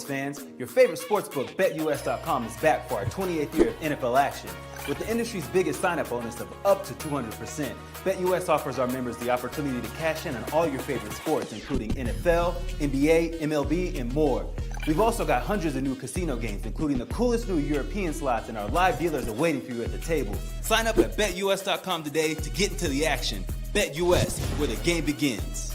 fans. Your favorite sportsbook, BetUS.com, is back for our 28th year of NFL action. With the industry's biggest sign-up bonus of up to 200%, BetUS offers our members the opportunity to cash in on all your favorite sports, including NFL, NBA, MLB, and more. We've also got hundreds of new casino games, including the coolest new European slots, and our live dealers are waiting for you at the table. Sign up at BetUS.com today to get into the action. BetUS, where the game begins.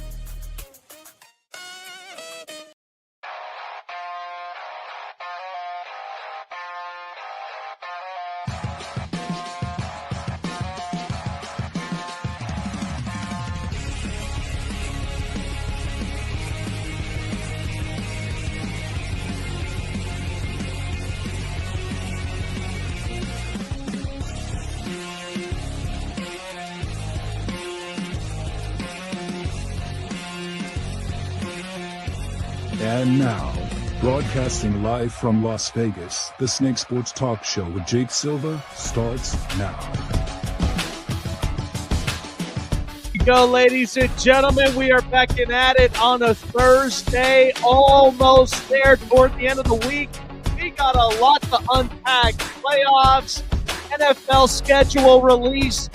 And now, broadcasting live from Las Vegas, the Snake Sports Talk Show with Jake Silva starts now. Go, ladies and gentlemen. We are back at it on a Thursday, almost there toward the end of the week. We got a lot to unpack. Playoffs, NFL schedule release,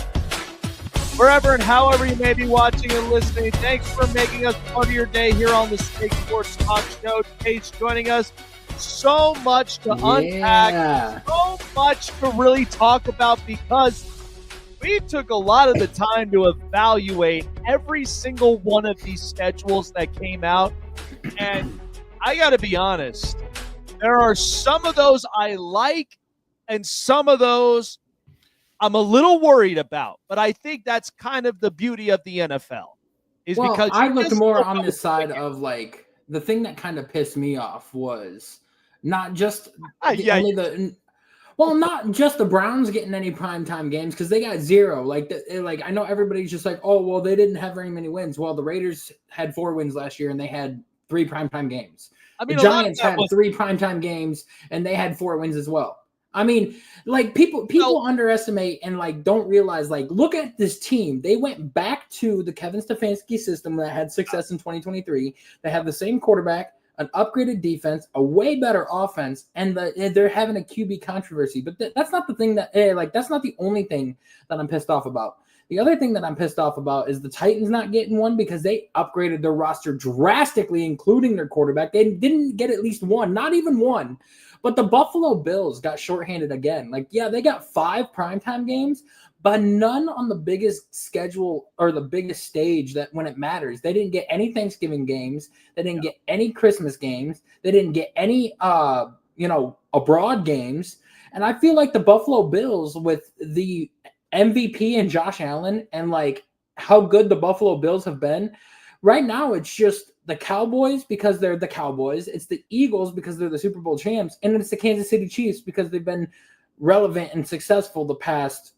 wherever and however you may be watching and listening. Thanks for making us part of your day here on the Snake Sports Talk Show. Case joining us. So much to unpack, so much to really talk about, because we took a lot of the time to evaluate every single one of these schedules that came out. And I got to be honest, there are some of those I like and some of those I'm a little worried about, but I think that's kind of the beauty of the NFL. Because I looked more on this side of, like, the thing that kind of pissed me off was not just not just the Browns getting any primetime games, because they got zero. Like I know everybody's just like, oh, well, they didn't have very many wins. Well, the Raiders had 4 wins last year, and they had 3 primetime games. I mean, the Giants had 3 primetime games, and they had 4 wins as well. I mean, like, people underestimate and, like, don't realize, like, look at this team. They went back to the Kevin Stefanski system that had success in 2023. They have the same quarterback, an upgraded defense, a way better offense, and they're having a QB controversy. But that's not the thing that's not the only thing that I'm pissed off about. The other thing that I'm pissed off about is the Titans not getting one, because they upgraded their roster drastically, including their quarterback. They didn't get at least one, not even one. But the Buffalo Bills got shorthanded again. Like, yeah, they got 5 primetime games, but none on the biggest schedule or the biggest stage that when it matters. They didn't get any Thanksgiving games. They didn't get any Christmas games. They didn't get any, abroad games. And I feel like the Buffalo Bills, with the MVP and Josh Allen and, like, how good the Buffalo Bills have been, right now it's just the Cowboys because they're the Cowboys. It's the Eagles because they're the Super Bowl champs. And it's the Kansas City Chiefs because they've been relevant and successful the past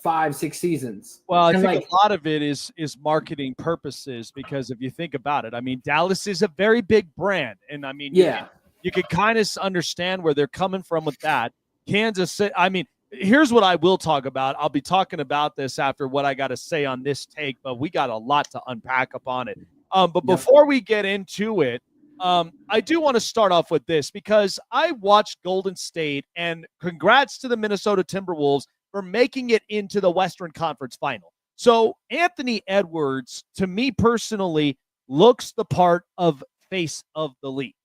5-6 seasons. Well, I think a lot of it is marketing purposes, because if you think about it, I mean, Dallas is a very big brand. And, I mean, you could kind of understand where they're coming from with that. Kansas City, I mean, here's what I will talk about. I'll be talking about this after what I got to say on this take, but we got a lot to unpack upon it. But before we get into it, I do want to start off with this, because I watched Golden State, and congrats to the Minnesota Timberwolves for making it into the Western Conference Final. So Anthony Edwards, to me personally, looks the part of face of the league.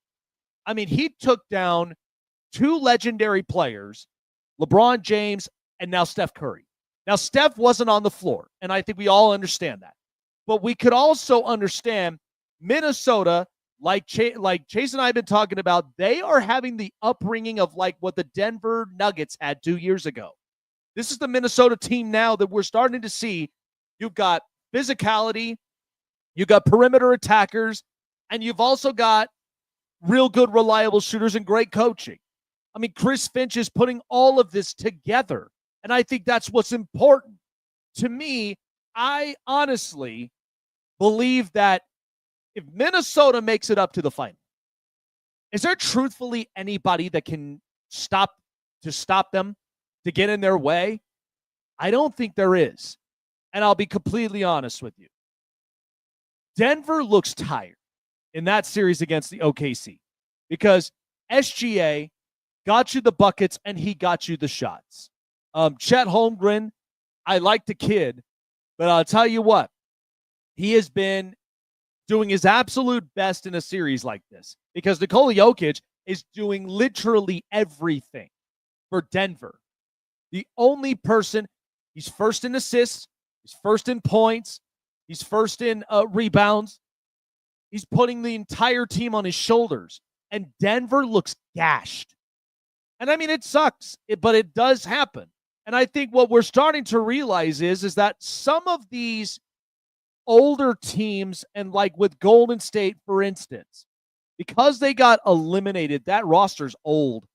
I mean, he took down 2 legendary players, LeBron James and now Steph Curry. Now, Steph wasn't on the floor, and I think we all understand that. But we could also understand Minnesota, like Chase and I have been talking about, they are having the upbringing of like what the Denver Nuggets had 2 years ago. This is the Minnesota team now that we're starting to see. You've got physicality, you've got perimeter attackers, and you've also got real good, reliable shooters and great coaching. I mean, Chris Finch is putting all of this together, and I think that's what's important. To me, I honestly believe that if Minnesota makes it up to the final, is there truthfully anybody that can stop them, to get in their way? I don't think there is. And I'll be completely honest with you. Denver looks tired in that series against the OKC, because SGA got you the buckets and he got you the shots. Chet Holmgren, I like the kid, but I'll tell you what, he has been doing his absolute best in a series like this because Nikola Jokic is doing literally everything for Denver. The only person, he's first in assists, he's first in points, he's first in rebounds. He's putting the entire team on his shoulders, and Denver looks gashed. And I mean, it sucks, but it does happen. And I think what we're starting to realize is that some of these older teams, and like with Golden State, for instance, because they got eliminated, that roster's old.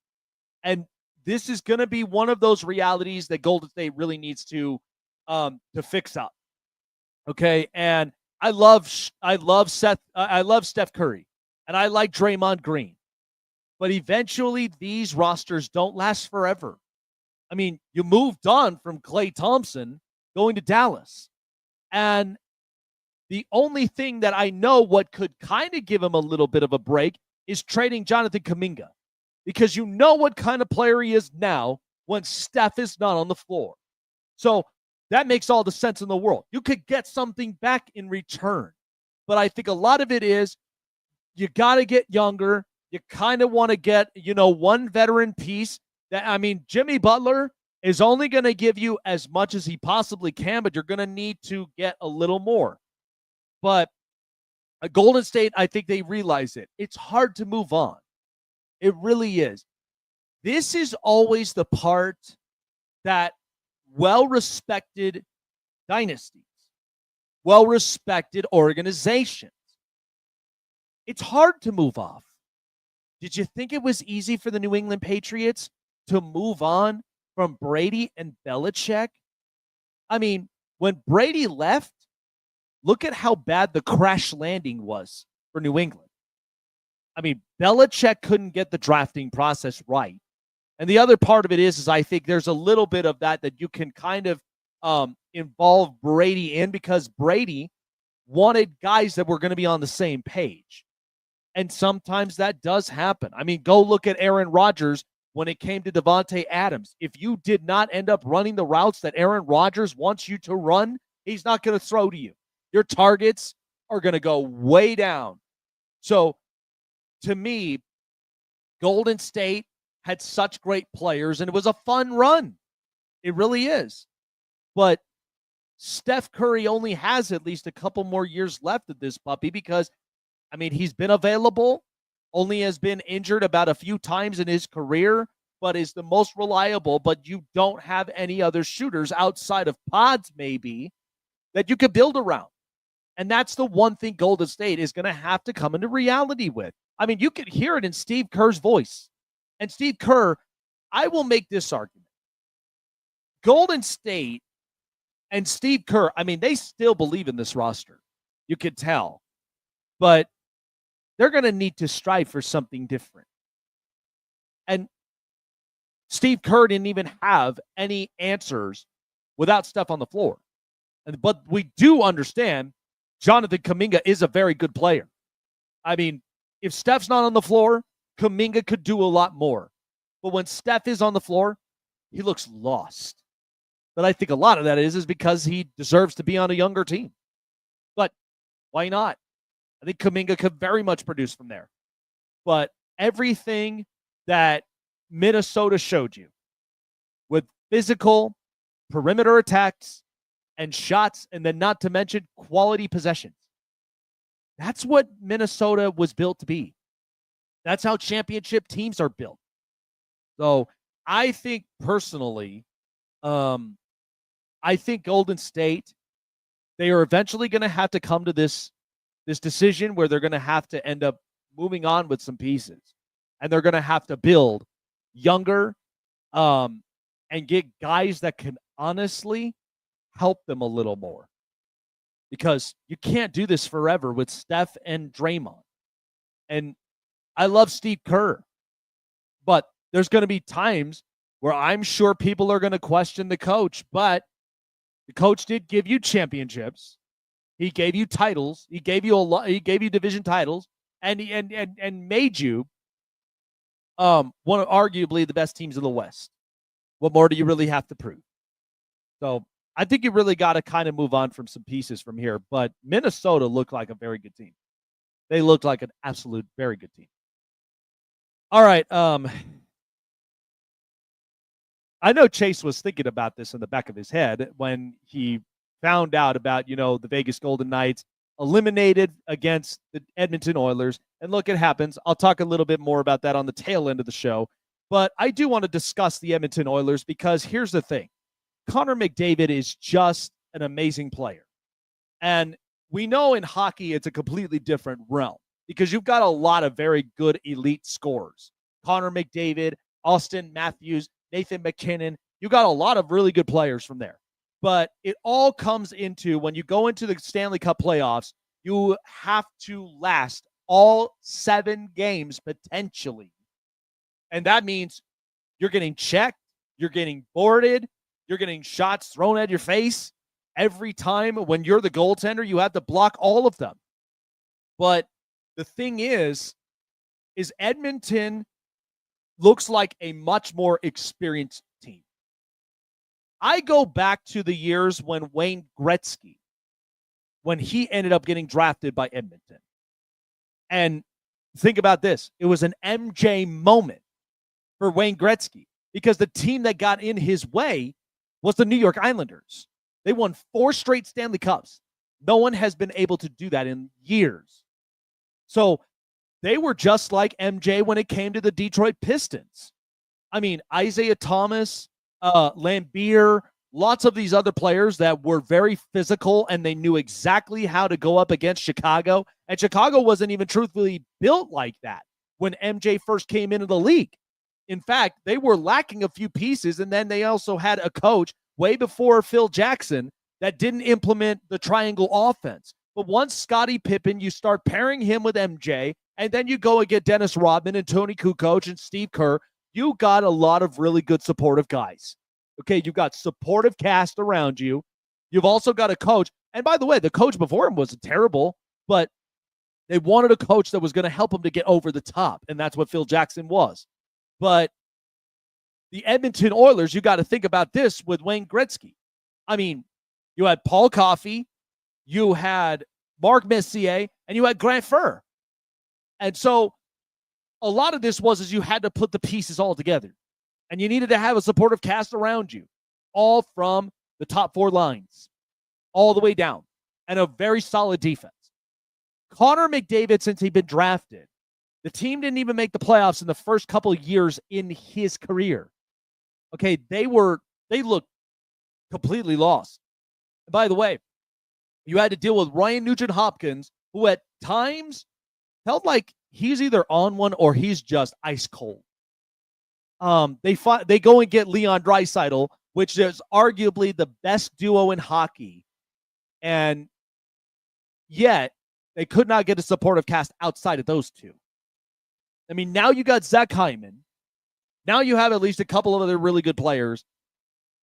And this is going to be one of those realities that Golden State really needs to fix up. Okay. And I love Steph Curry, and I like Draymond Green. But eventually these rosters don't last forever. I mean, you moved on from Klay Thompson going to Dallas. And the only thing that I know what could kind of give him a little bit of a break is trading Jonathan Kuminga. Because you know what kind of player he is now when Steph is not on the floor. So that makes all the sense in the world. You could get something back in return. But I think a lot of it is you got to get younger. You kind of want to get, one veteran piece. Jimmy Butler is only going to give you as much as he possibly can, but you're going to need to get a little more. But Golden State, I think they realize it. It's hard to move on. It really is. This is always the part that well-respected dynasties, well-respected organizations, it's hard to move off. Did you think it was easy for the New England Patriots to move on from Brady and Belichick? I mean, when Brady left, look at how bad the crash landing was for New England. I mean, Belichick couldn't get the drafting process right. And the other part of it is I think there's a little bit of that you can kind of involve Brady in, because Brady wanted guys that were going to be on the same page. And sometimes that does happen. I mean, go look at Aaron Rodgers when it came to Devontae Adams. If you did not end up running the routes that Aaron Rodgers wants you to run, he's not going to throw to you. Your targets are going to go way down. So, to me, Golden State had such great players, and it was a fun run. It really is. But Steph Curry only has at least a couple more years left of this puppy because, he's been available, only has been injured about a few times in his career, but is the most reliable. But you don't have any other shooters outside of Pods, maybe, that you could build around. And that's the one thing Golden State is going to have to come into reality with. You could hear it in Steve Kerr's voice. And Steve Kerr, I will make this argument. Golden State and Steve Kerr, they still believe in this roster. You could tell. But they're going to need to strive for something different. And Steve Kerr didn't even have any answers without Steph on the floor. But we do understand Jonathan Kuminga is a very good player. If Steph's not on the floor, Kuminga could do a lot more. But when Steph is on the floor, he looks lost. But I think a lot of that is because he deserves to be on a younger team. But why not? I think Kuminga could very much produce from there. But everything that Minnesota showed you with physical perimeter attacks and shots, and then not to mention quality possessions, that's what Minnesota was built to be. That's how championship teams are built. So I think personally, I think Golden State, they are eventually going to have to come to this decision where they're going to have to end up moving on with some pieces. And they're going to have to build younger and get guys that can honestly help them a little more. Because you can't do this forever with Steph and Draymond. And I love Steve Kerr. But there's going to be times where I'm sure people are going to question the coach. But the coach did give you championships. He gave you titles. He gave you He gave you division titles, and made you one of arguably the best teams in the West. What more do you really have to prove? So I think you really got to kind of move on from some pieces from here. But Minnesota looked like a very good team. They looked like an absolute very good team. All right. I know Chase was thinking about this in the back of his head when he found out about, the Vegas Golden Knights eliminated against the Edmonton Oilers. And look, it happens. I'll talk a little bit more about that on the tail end of the show. But I do want to discuss the Edmonton Oilers because here's the thing. Connor McDavid is just an amazing player. And we know in hockey it's a completely different realm because you've got a lot of very good elite scorers. Connor McDavid, Austin Matthews, Nathan McKinnon. You got a lot of really good players from there. But it all comes into when you go into the Stanley Cup playoffs, you have to last all 7 games potentially. And that means you're getting checked, you're getting boarded, you're getting shots thrown at your face. Every time when you're the goaltender, you have to block all of them. But the thing is Edmonton looks like a much more experienced team. I go back to the years when Wayne Gretzky, when he ended up getting drafted by Edmonton. And think about this. It was an MJ moment for Wayne Gretzky because the team that got in his way was the New York Islanders. They won 4 straight Stanley Cups. No one has been able to do that in years. So they were just like MJ when it came to the Detroit Pistons. I mean, Isaiah Thomas, Lambeer, lots of these other players that were very physical and they knew exactly how to go up against Chicago. And Chicago wasn't even truthfully built like that when MJ first came into the league. In fact, they were lacking a few pieces, and then they also had a coach way before Phil Jackson that didn't implement the triangle offense. But once Scottie Pippen, you start pairing him with MJ, and then you go and get Dennis Rodman and Tony Kukoc and Steve Kerr, you got a lot of really good supportive guys. Okay, you've got supportive cast around you. You've also got a coach. And by the way, the coach before him wasn't terrible, but they wanted a coach that was going to help them to get over the top, and that's what Phil Jackson was. But the Edmonton Oilers, you got to think about this with Wayne Gretzky. I mean, you had Paul Coffey, you had Mark Messier, and you had Grant Furr. And so a lot of this was you had to put the pieces all together. And you needed to have a supportive cast around you, all from the top 4 lines, all the way down, and a very solid defense. Connor McDavid, since he'd been drafted, the team didn't even make the playoffs in the first couple of years in his career. Okay, they looked completely lost. And by the way, you had to deal with Ryan Nugent-Hopkins, who at times felt like he's either on one or he's just ice cold. They go and get Leon Draisaitl, which is arguably the best duo in hockey. And yet, they could not get a supportive cast outside of those two. I mean, now you got Zach Hyman. Now you have at least a couple of other really good players.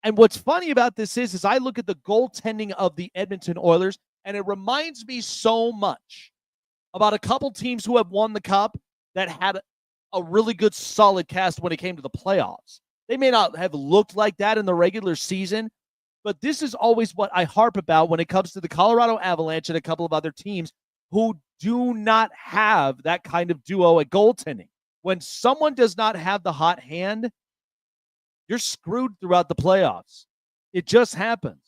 And what's funny about this is I look at the goaltending of the Edmonton Oilers, and it reminds me so much about a couple teams who have won the Cup that had a really good, solid cast when it came to the playoffs. They may not have looked like that in the regular season, but this is always what I harp about when it comes to the Colorado Avalanche and a couple of other teams who do not have that kind of duo at goaltending. When someone does not have the hot hand, you're screwed throughout the playoffs. It just happens.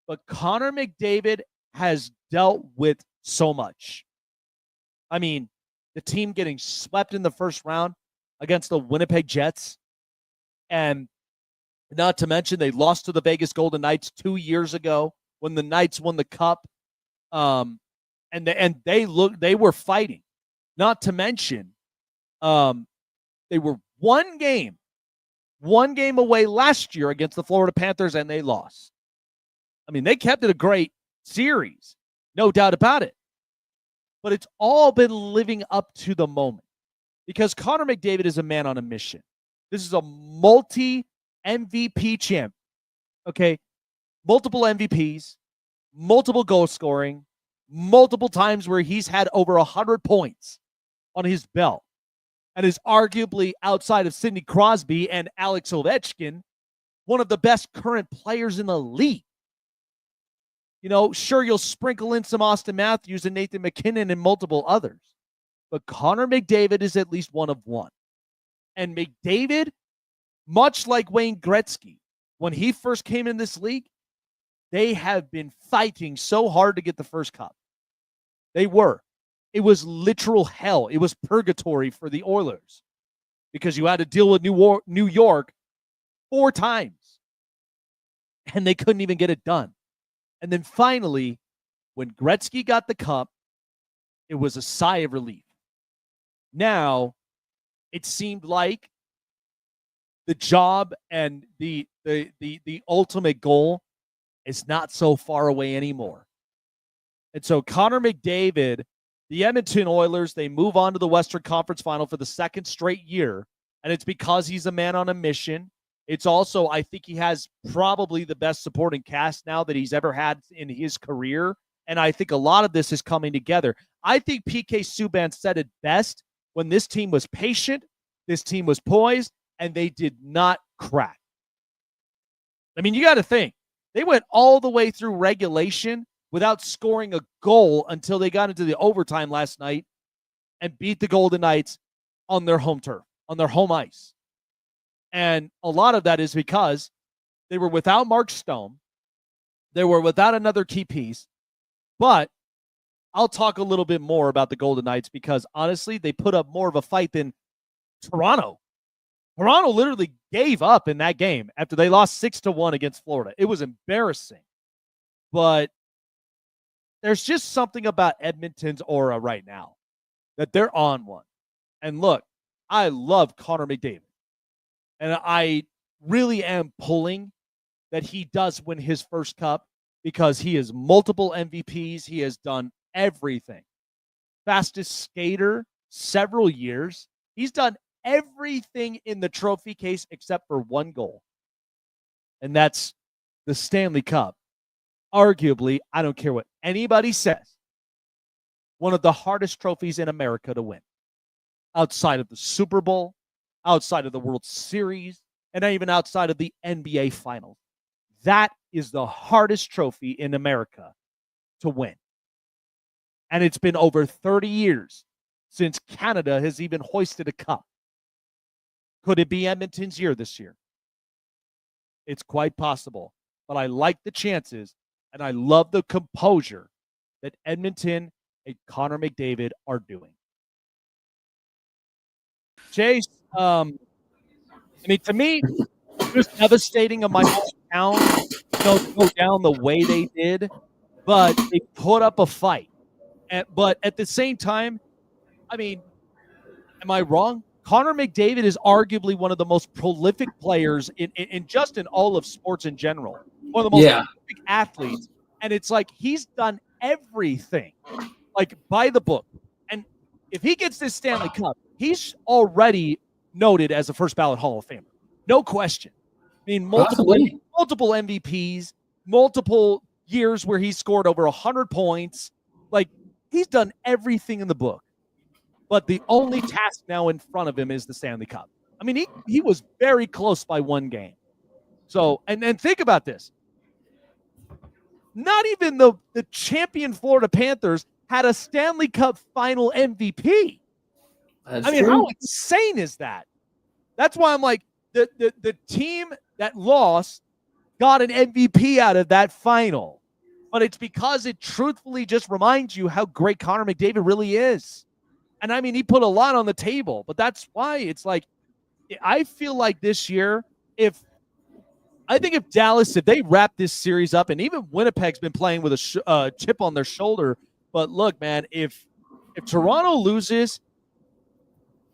But Connor McDavid has dealt with so much. I mean, the team getting swept in the first round against the Winnipeg Jets. And not to mention, they lost to the Vegas Golden Knights 2 years ago when the Knights won the Cup. And they were fighting. Not to mention, they were one game away last year against the Florida Panthers, and they lost. I mean, they kept it a great series, no doubt about it. But it's all been living up to the moment because Connor McDavid is a man on a mission. This is a multi-MVP champ. Okay, multiple MVPs, multiple goal scoring, multiple times where he's had over 100 points on his belt. and is arguably, outside of Sidney Crosby and Alex Ovechkin, one of the best current players in the league. You know, sure, you'll sprinkle in some Austin Matthews and Nathan McKinnon and multiple others, but Connor McDavid is at least one of one. And McDavid, much like Wayne Gretzky, when he first came in this league, they have been fighting so hard to get the first cup. They were. It was literal hell. It was purgatory for the Oilers because you had to deal with New York 4 times, and they couldn't even get it done. And then finally, when Gretzky got the cup, it was a sigh of relief. Now, it seemed like the job and the ultimate goal is not so far away anymore. And so Connor McDavid, the Edmonton Oilers, they move on to the Western Conference Final for the second straight year, and it's because he's a man on a mission. It's also, I think he has probably the best supporting cast now that he's ever had in his career, and I think a lot of this is coming together. I think PK Subban said it best when this team was patient, this team was poised, and they did not crack. I mean, you got to think. They went all the way through regulation without scoring a goal until they got into the overtime last night and beat the Golden Knights on their home turf, on their home ice. And a lot of that is because they were without Mark Stone. They were without another key piece. But I'll talk a little bit more about the Golden Knights because, honestly, they put up more of a fight than Toronto. Toronto literally gave up in that game after they lost 6-1 against Florida. It was embarrassing. But there's just something about Edmonton's aura right now that they're on one. And look, I love Connor McDavid. And I really am pulling that he does win his first cup because he has multiple MVPs. He has done everything. Fastest skater, several years. He's done everything in the trophy case except for one goal. And that's the Stanley Cup. Arguably, I don't care what anybody says, one of the hardest trophies in America to win. Outside of the Super Bowl, outside of the World Series, and even outside of the NBA Finals. That is the hardest trophy in America to win. And it's been over 30 years since Canada has even hoisted a cup. Could it be Edmonton's year this year? It's quite possible. But I like the chances, and I love the composure that Edmonton and Connor McDavid are doing. Chase, I mean, to me, it was devastating of my hometown, to go down the way they did, but they put up a fight. But at the same time, I mean, am I wrong? Connor McDavid is arguably one of the most prolific players in just in all of sports in general. One of the most prolific athletes. And it's like he's done everything, like by the book. And if he gets this Stanley Cup, he's already noted as a first ballot Hall of Famer. No question. I mean, multiple MVPs, multiple years where he scored over 100 points. Like, he's done everything in the book. But the only task now in front of him is the Stanley Cup. I mean, he was very close by one game. So, and think about this. Not even the champion Florida Panthers had a Stanley Cup final MVP. I mean, how insane is that? That's why I'm like, the team that lost got an MVP out of that final. But it's because it truthfully just reminds you how great Connor McDavid really is. And I mean, he put a lot on the table, but that's why it's like, I feel like this year, if Dallas, if they wrap this series up, and even Winnipeg's been playing with a chip on their shoulder, but look, man, if Toronto loses,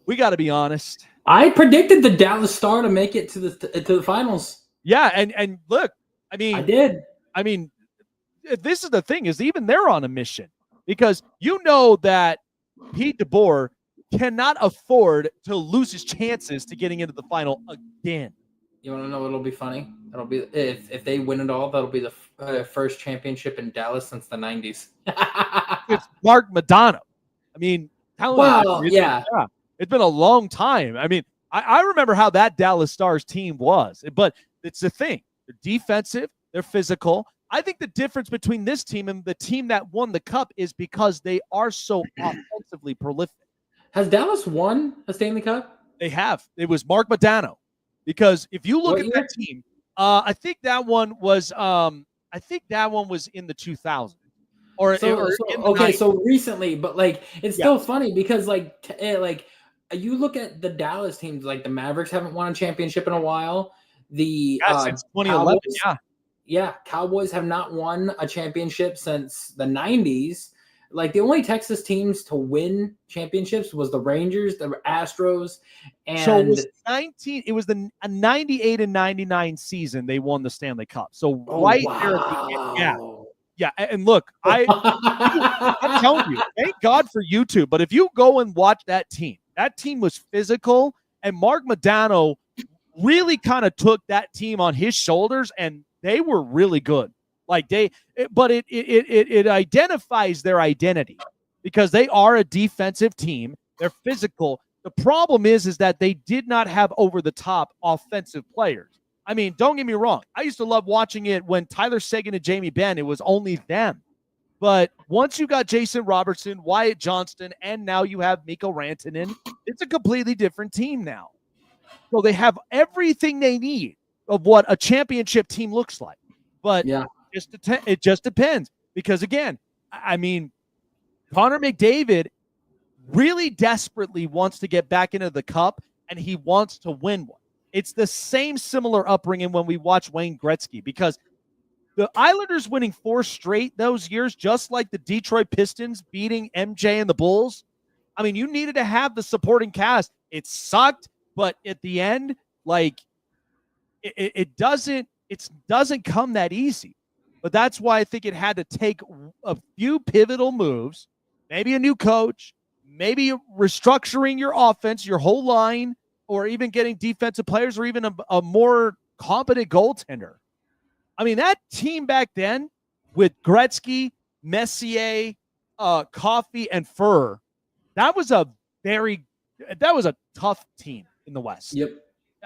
we got to be honest. I predicted the Dallas Star to make it to the finals. Yeah, and look, I mean, I did. I mean, this is the thing, is even they're on a mission, because you know that Pete DeBoer cannot afford to lose his chances to getting into the final again. You want to know what'll be funny? That'll be if they win it all. That'll be the first championship in Dallas since the 90s. It's Mark Madonna. I mean, yeah. It's been a long time. I mean, I remember how that Dallas Stars team was, but it's the thing. They're defensive. They're physical. I think the difference between this team and the team that won the cup is because they are so offensively prolific. Has Dallas won a Stanley Cup? They have. It was Mark Modano. Because if you look at that team, I think that one was in the 2000s. So recently, but like it's still funny because like you look at the Dallas teams, like the Mavericks haven't won a championship in a while. Since 2011, Cowboys have not won a championship since the 90s. Like the only Texas teams to win championships was the Rangers, the Astros, and so it was the 98 and 99 season they won the Stanley Cup. So there at the end, yeah. And look, I'm telling you, thank God for YouTube. But if you go and watch that team was physical, and Mark Modano really kind of took that team on his shoulders, and they were really good. Like it identifies their identity because they are a defensive team. They're physical. The problem is that they did not have over-the-top offensive players. I mean, don't get me wrong. I used to love watching it when Tyler Seguin and Jamie Benn, it was only them. But once you got Jason Robertson, Wyatt Johnston, and now you have Mikko Rantanen, it's a completely different team now. So they have everything they need of what a championship team looks like. But it just depends. Because, again, I mean, Connor McDavid really desperately wants to get back into the cup, and he wants to win one. It's the same similar upbringing when we watch Wayne Gretzky, because the Islanders winning 4 straight those years, just like the Detroit Pistons beating MJ and the Bulls. I mean, you needed to have the supporting cast. It sucked, but at the end, like, it doesn't come that easy. But that's why I think it had to take a few pivotal moves, maybe a new coach, maybe restructuring your offense, your whole line, or even getting defensive players, or even a more competent goaltender. I mean, that team back then with Gretzky, Messier, Coffey, and Furr, that was a tough team in the West. Yep.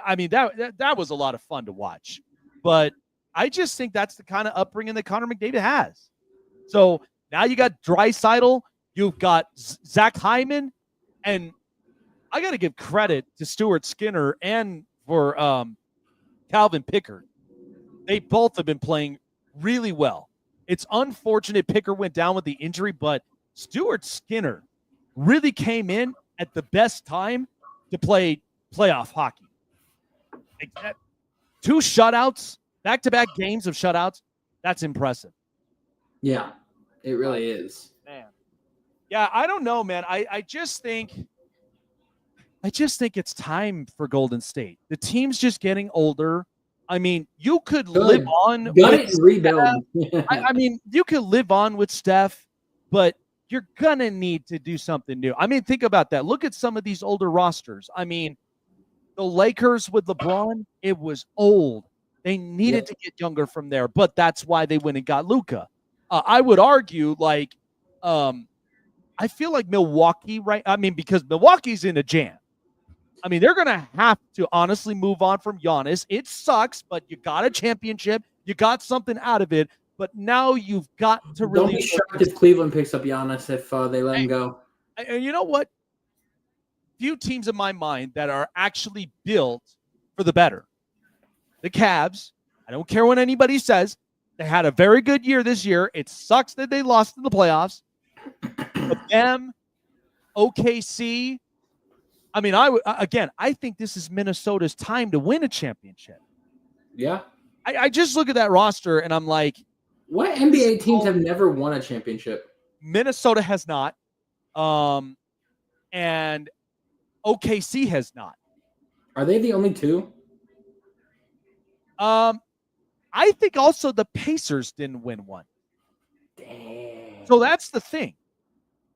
I mean, that was a lot of fun to watch. But I just think that's the kind of upbringing that Connor McDavid has. So now you got Draisaitl, you've got Zach Hyman, and I got to give credit to Stuart Skinner and for Calvin Pickard. They both have been playing really well. It's unfortunate Pickard went down with the injury, but Stuart Skinner really came in at the best time to play playoff hockey. Like 2 shutouts, back-to-back games of shutouts, that's impressive. Yeah, it really is. Man. Yeah, I don't know, man. I just think it's time for Golden State. The team's just getting older. I mean, you could live on with rebuild. I mean, you could live on with Steph, but you're gonna need to do something new. I mean, think about that. Look at some of these older rosters. I mean, the Lakers with LeBron, it was old. They needed to get younger from there, but that's why they went and got Luka. I would argue, like, I feel like Milwaukee, right? I mean, because Milwaukee's in a jam. I mean, they're going to have to honestly move on from Giannis. It sucks, but you got a championship. You got something out of it, but now you've got to really... Don't be shocked if Cleveland picks up Giannis if they let him go. And you know what? Few teams in my mind that are actually built for the better. The Cavs, I don't care what anybody says. They had a very good year this year. It sucks that they lost in the playoffs. But them, OKC... I mean, I think this is Minnesota's time to win a championship. Yeah. I just look at that roster and I'm like, what NBA teams have never won a championship? Minnesota has not. And OKC has not. Are they the only 2? I think also the Pacers didn't win one. Damn. So that's the thing.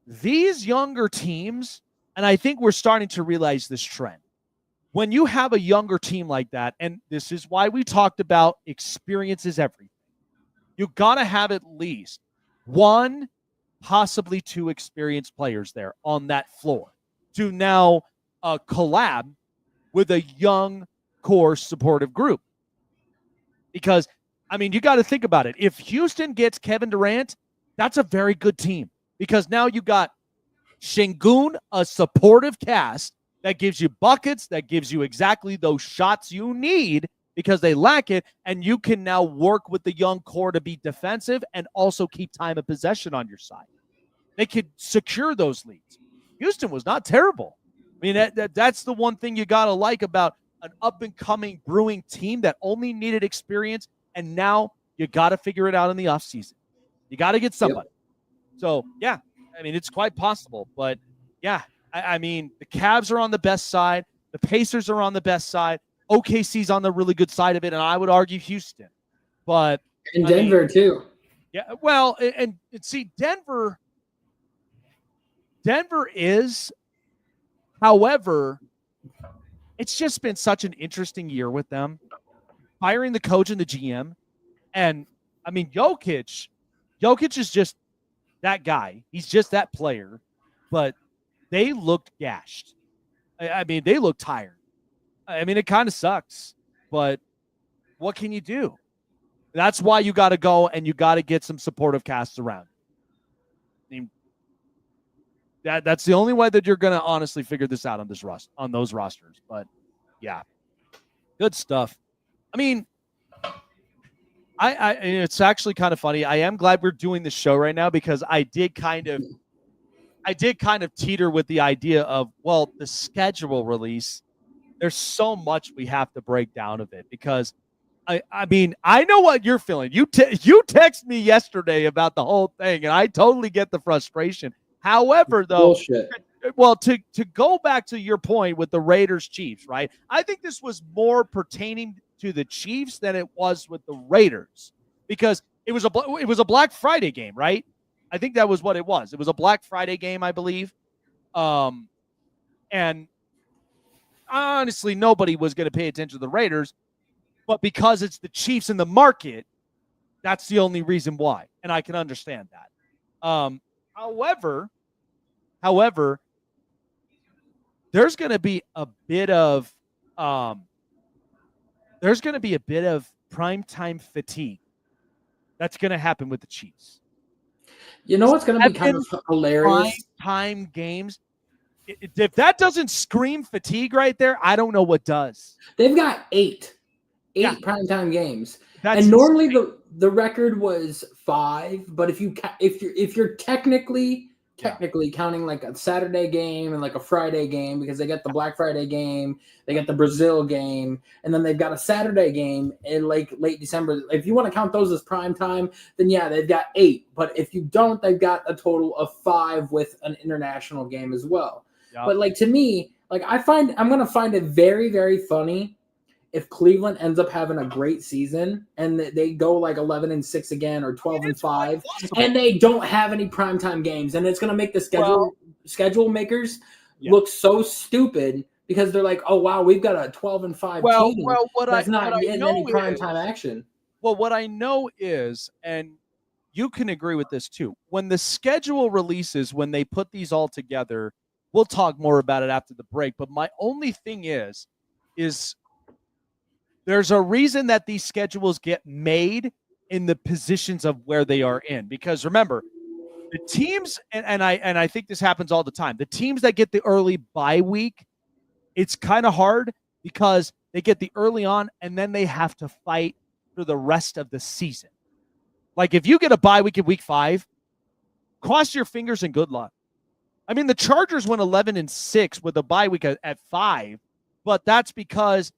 These younger teams, and I think we're starting to realize this trend. When you have a younger team like that, and this is why we talked about experience is everything. You got to have at least 1, possibly 2 experienced players there on that floor to now collab with a young core supportive group. Because, I mean, you got to think about it. If Houston gets Kevin Durant, that's a very good team. Because now you got Şengün, a supportive cast that gives you buckets, that gives you exactly those shots you need because they lack it, and you can now work with the young core to be defensive and also keep time of possession on your side. They could secure those leads. Houston was not terrible. I mean, that's the one thing you got to like about an up-and-coming brewing team that only needed experience, and now you got to figure it out in the offseason. You got to get somebody. Yep. So, yeah, I mean, it's quite possible. But, yeah, I mean, the Cavs are on the best side. The Pacers are on the best side. OKC's on the really good side of it, and I would argue Houston. But and Denver, too. Yeah, well, and see, Denver is, however, it's just been such an interesting year with them. Firing the coach and the GM. And, I mean, Jokic is just that guy. He's just that player. But they looked gashed. I mean, they looked tired. I mean, it kind of sucks. But what can you do? That's why you got to go and you got to get some supportive casts around. I mean, that's the only way that you're going to honestly figure this out on those rosters. But, yeah, good stuff. I mean, I it's actually kind of funny. I am glad we're doing this show right now because I did kind of teeter with the idea of, well, the schedule release. There's so much we have to break down of it because, I mean, I know what you're feeling. You text me yesterday about the whole thing, and I totally get the frustration. However, though, bullshit. Well, to go back to your point with the Raiders Chiefs, right? I think this was more pertaining to the Chiefs than it was with the Raiders because it was a Black Friday game, right? I think that was what it was. It was a Black Friday game, I believe. And honestly, nobody was going to pay attention to the Raiders, but because it's the Chiefs in the market, that's the only reason why, and I can understand that. However, there's going to be a bit of primetime fatigue that's going to happen with the Chiefs. You know what's going to be kind of hilarious? Primetime games. If that doesn't scream fatigue right there, I don't know what does. They've got eight primetime games, That's and normally the record was 5. But if you're technically counting like a Saturday game and like a Friday game because they got the Black Friday game, they got the Brazil game, and then they've got a Saturday game in like late December. If you want to count those as prime time, then yeah, they've got 8. But if you don't, they've got a total of 5 with an international game as well. Yep. But like to me, like I'm gonna find it very, very funny if Cleveland ends up having a great season and they go like 11-6 again or 12-5, and they don't have any primetime games, and it's going to make the schedule makers look so stupid because they're like, oh wow, we've got a 12-5 team that's not getting any primetime action. Well, what I know is, and you can agree with this too, when the schedule releases, when they put these all together, we'll talk more about it after the break. But my only thing is there's a reason that these schedules get made in the positions of where they are in. Because remember, the teams, and I think this happens all the time, the teams that get the early bye week, it's kind of hard because they get the early on and then they have to fight for the rest of the season. Like if you get a bye week in week 5, cross your fingers and good luck. I mean, the Chargers went 11-6 with a bye week at 5, but that's because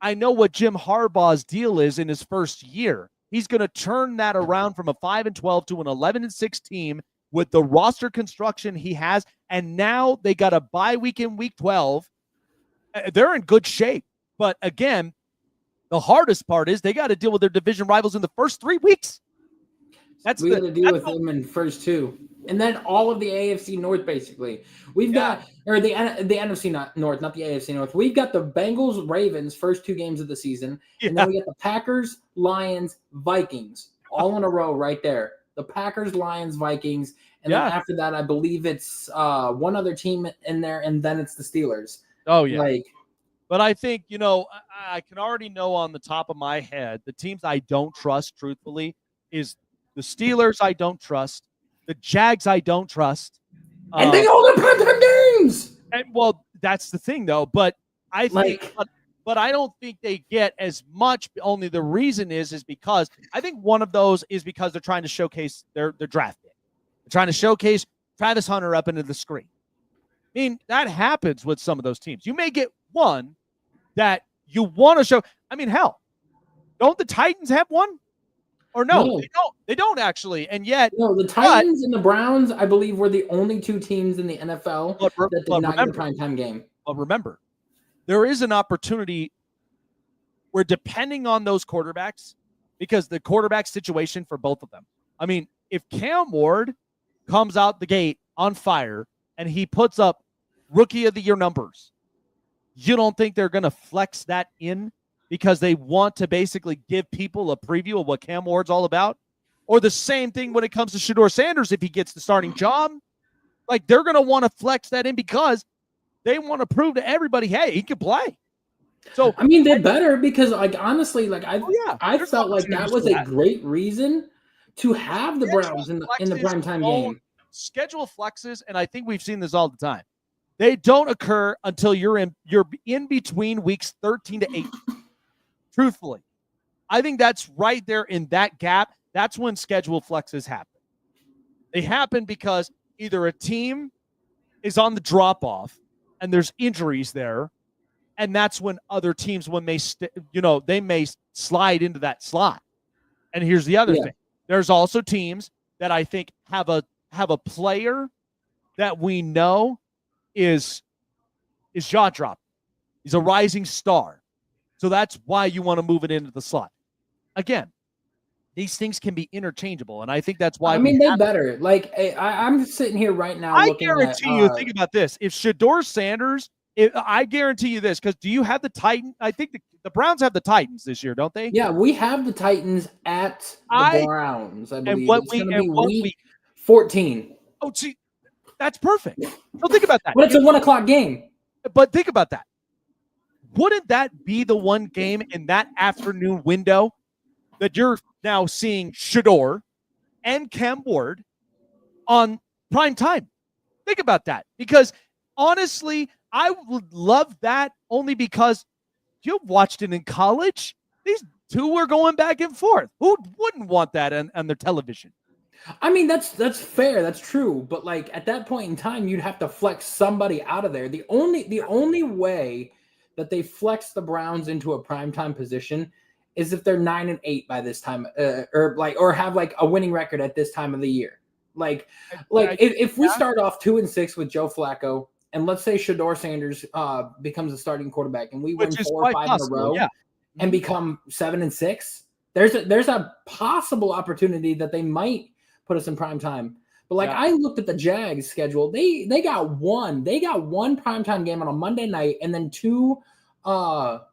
I know what Jim Harbaugh's deal is in his first year. He's going to turn that around from a 5-12 to an 11-6 team with the roster construction he has. And now they got a bye week in week 12. They're in good shape. But again, the hardest part is they got to deal with their division rivals in the first 3 weeks. We got to deal with them in first 2. And then all of the AFC North, basically. We've got, or the NFC North, not the AFC North. We've got the Bengals, Ravens, first 2 games of the season. Yeah. And then we got the Packers, Lions, Vikings, all in a row right there. The Packers, Lions, Vikings. And then after that, I believe it's one other team in there, and then it's the Steelers. Oh yeah. Like, but I think, I can already know on the top of my head the teams I don't trust, truthfully, is the Steelers I don't trust, the Jags I don't trust. and they hold their primetime games. And well, that's the thing though. But I think, Like, but I don't think they get as much. Only the reason is because I think one of those is because they're trying to showcase their draft pick. They're trying to showcase Travis Hunter up into the screen. I mean, that happens with some of those teams. You may get one that you want to show. I mean, hell, don't the Titans have one? Or no. They don't actually. And yet, no, the Titans and the Browns, I believe, were the only two teams in the NFL that did not get a primetime game. But remember, there is an opportunity where, depending on those quarterbacks, because the quarterback situation for both of them. I mean, if Cam Ward comes out the gate on fire and he puts up rookie of the year numbers, you don't think they're going to flex that in because they want to basically give people a preview of what Cam Ward's all about? Or the same thing when it comes to Shedeur Sanders, if he gets the starting job, like they're going to want to flex that in because they want to prove to everybody, hey, he can play. So I mean, they better because, like, honestly, like I felt like that was a great reason to have the Browns in the primetime game. Schedule flexes, and I think we've seen this all the time. They don't occur until you're in between weeks 13 to 18. Truthfully, I think that's right there in that gap. That's when schedule flexes happen. They happen because either a team is on the drop off and there's injuries there, and that's when other teams, when they may slide into that slot. And here's the other thing: there's also teams that I think have a player that we know is jaw drop. He's a rising star. So that's why you want to move it into the slot. Again, these things can be interchangeable, and I think that's why. I mean, they better. Like, I'm sitting here right now. I guarantee you. Think about this: if Shedeur Sanders, I guarantee you this, because do you have the Titans? I think the Browns have the Titans this year, don't they? Yeah, we have the Titans at the Browns. I believe it's going to be week 14. Oh, see, that's perfect. So think about that. But it's a 1:00 game. But think about that. Wouldn't that be the one game in that afternoon window that you're now seeing Shedeur and Cam Ward on prime time? Think about that. Because honestly, I would love that only because you watched it in college. These two were going back and forth. Who wouldn't want that on their television? I mean, that's fair. That's true. But like at that point in time, you'd have to flex somebody out of there. The only way that they flex the Browns into a primetime position is if they're 9-8 by this time, or have like a winning record at this time of the year. Like if we start off 2-6 with Joe Flacco, and let's say Shedeur Sanders becomes a starting quarterback, and we win 4 or 5 in a row, and become 7-6, there's a possible opportunity that they might put us in prime time. But like I looked at the Jags schedule, they got one primetime game on a Monday night and then 2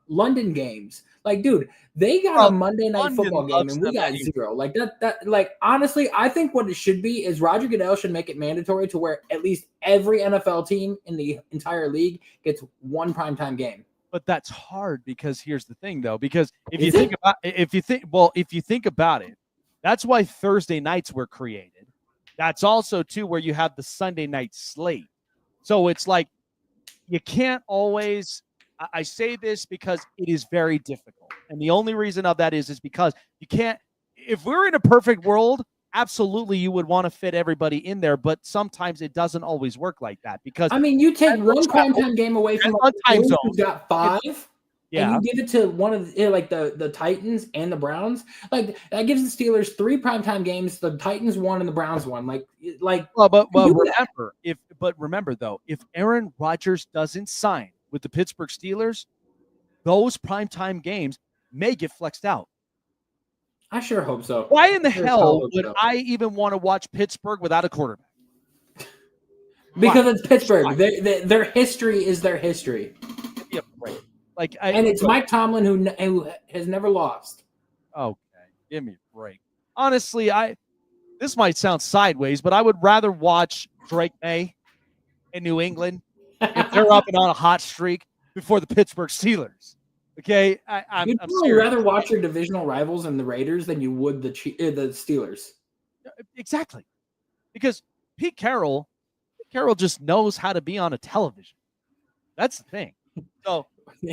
London games. Like, dude, they got a Monday night football game and we got 0. Like that like honestly, I think what it should be is Roger Goodell should make it mandatory to where at least every NFL team in the entire league gets 1 primetime game. But that's hard because here's the thing though, because if you think about it, that's why Thursday nights were created. That's also too where you have the Sunday night slate. So it's like you can't always. I say this because it is very difficult, and the only reason of that is because you can't. If we're in a perfect world, absolutely you would want to fit everybody in there, but sometimes it doesn't always work like that because I mean, you take one primetime game away from a team who's got 5. Yeah, and you give it to one of the Titans and the Browns. Like that gives the Steelers 3 primetime games. The Titans 1 and the Browns 1. Remember though, if Aaron Rodgers doesn't sign with the Pittsburgh Steelers, those primetime games may get flexed out. I sure hope so. Why in the hell would I even want to watch Pittsburgh without a quarterback? Because it's Pittsburgh. Their history is their history. Give me a break. And it's Mike Tomlin who has never lost. Okay, give me a break. Honestly, this might sound sideways, but I would rather watch Drake May in New England if they're up and on a hot streak before the Pittsburgh Steelers. Okay, I'm probably rather watch your divisional rivals and the Raiders than you would the Steelers. Exactly, because Pete Carroll just knows how to be on a television. That's the thing. So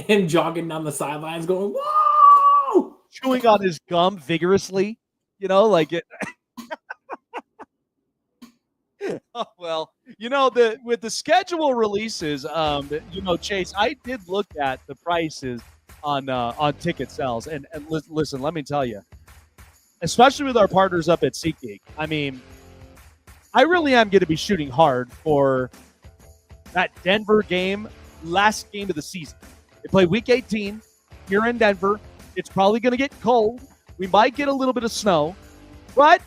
and jogging down the sidelines, going whoa, chewing on his gum vigorously, like it. Oh, well, with the schedule releases, Chase, I did look at the prices on ticket sales, and listen, let me tell you, especially with our partners up at SeatGeek, I mean, I really am going to be shooting hard for that Denver game, last game of the season. They play Week 18 here in Denver. It's probably going to get cold. We might get a little bit of snow, but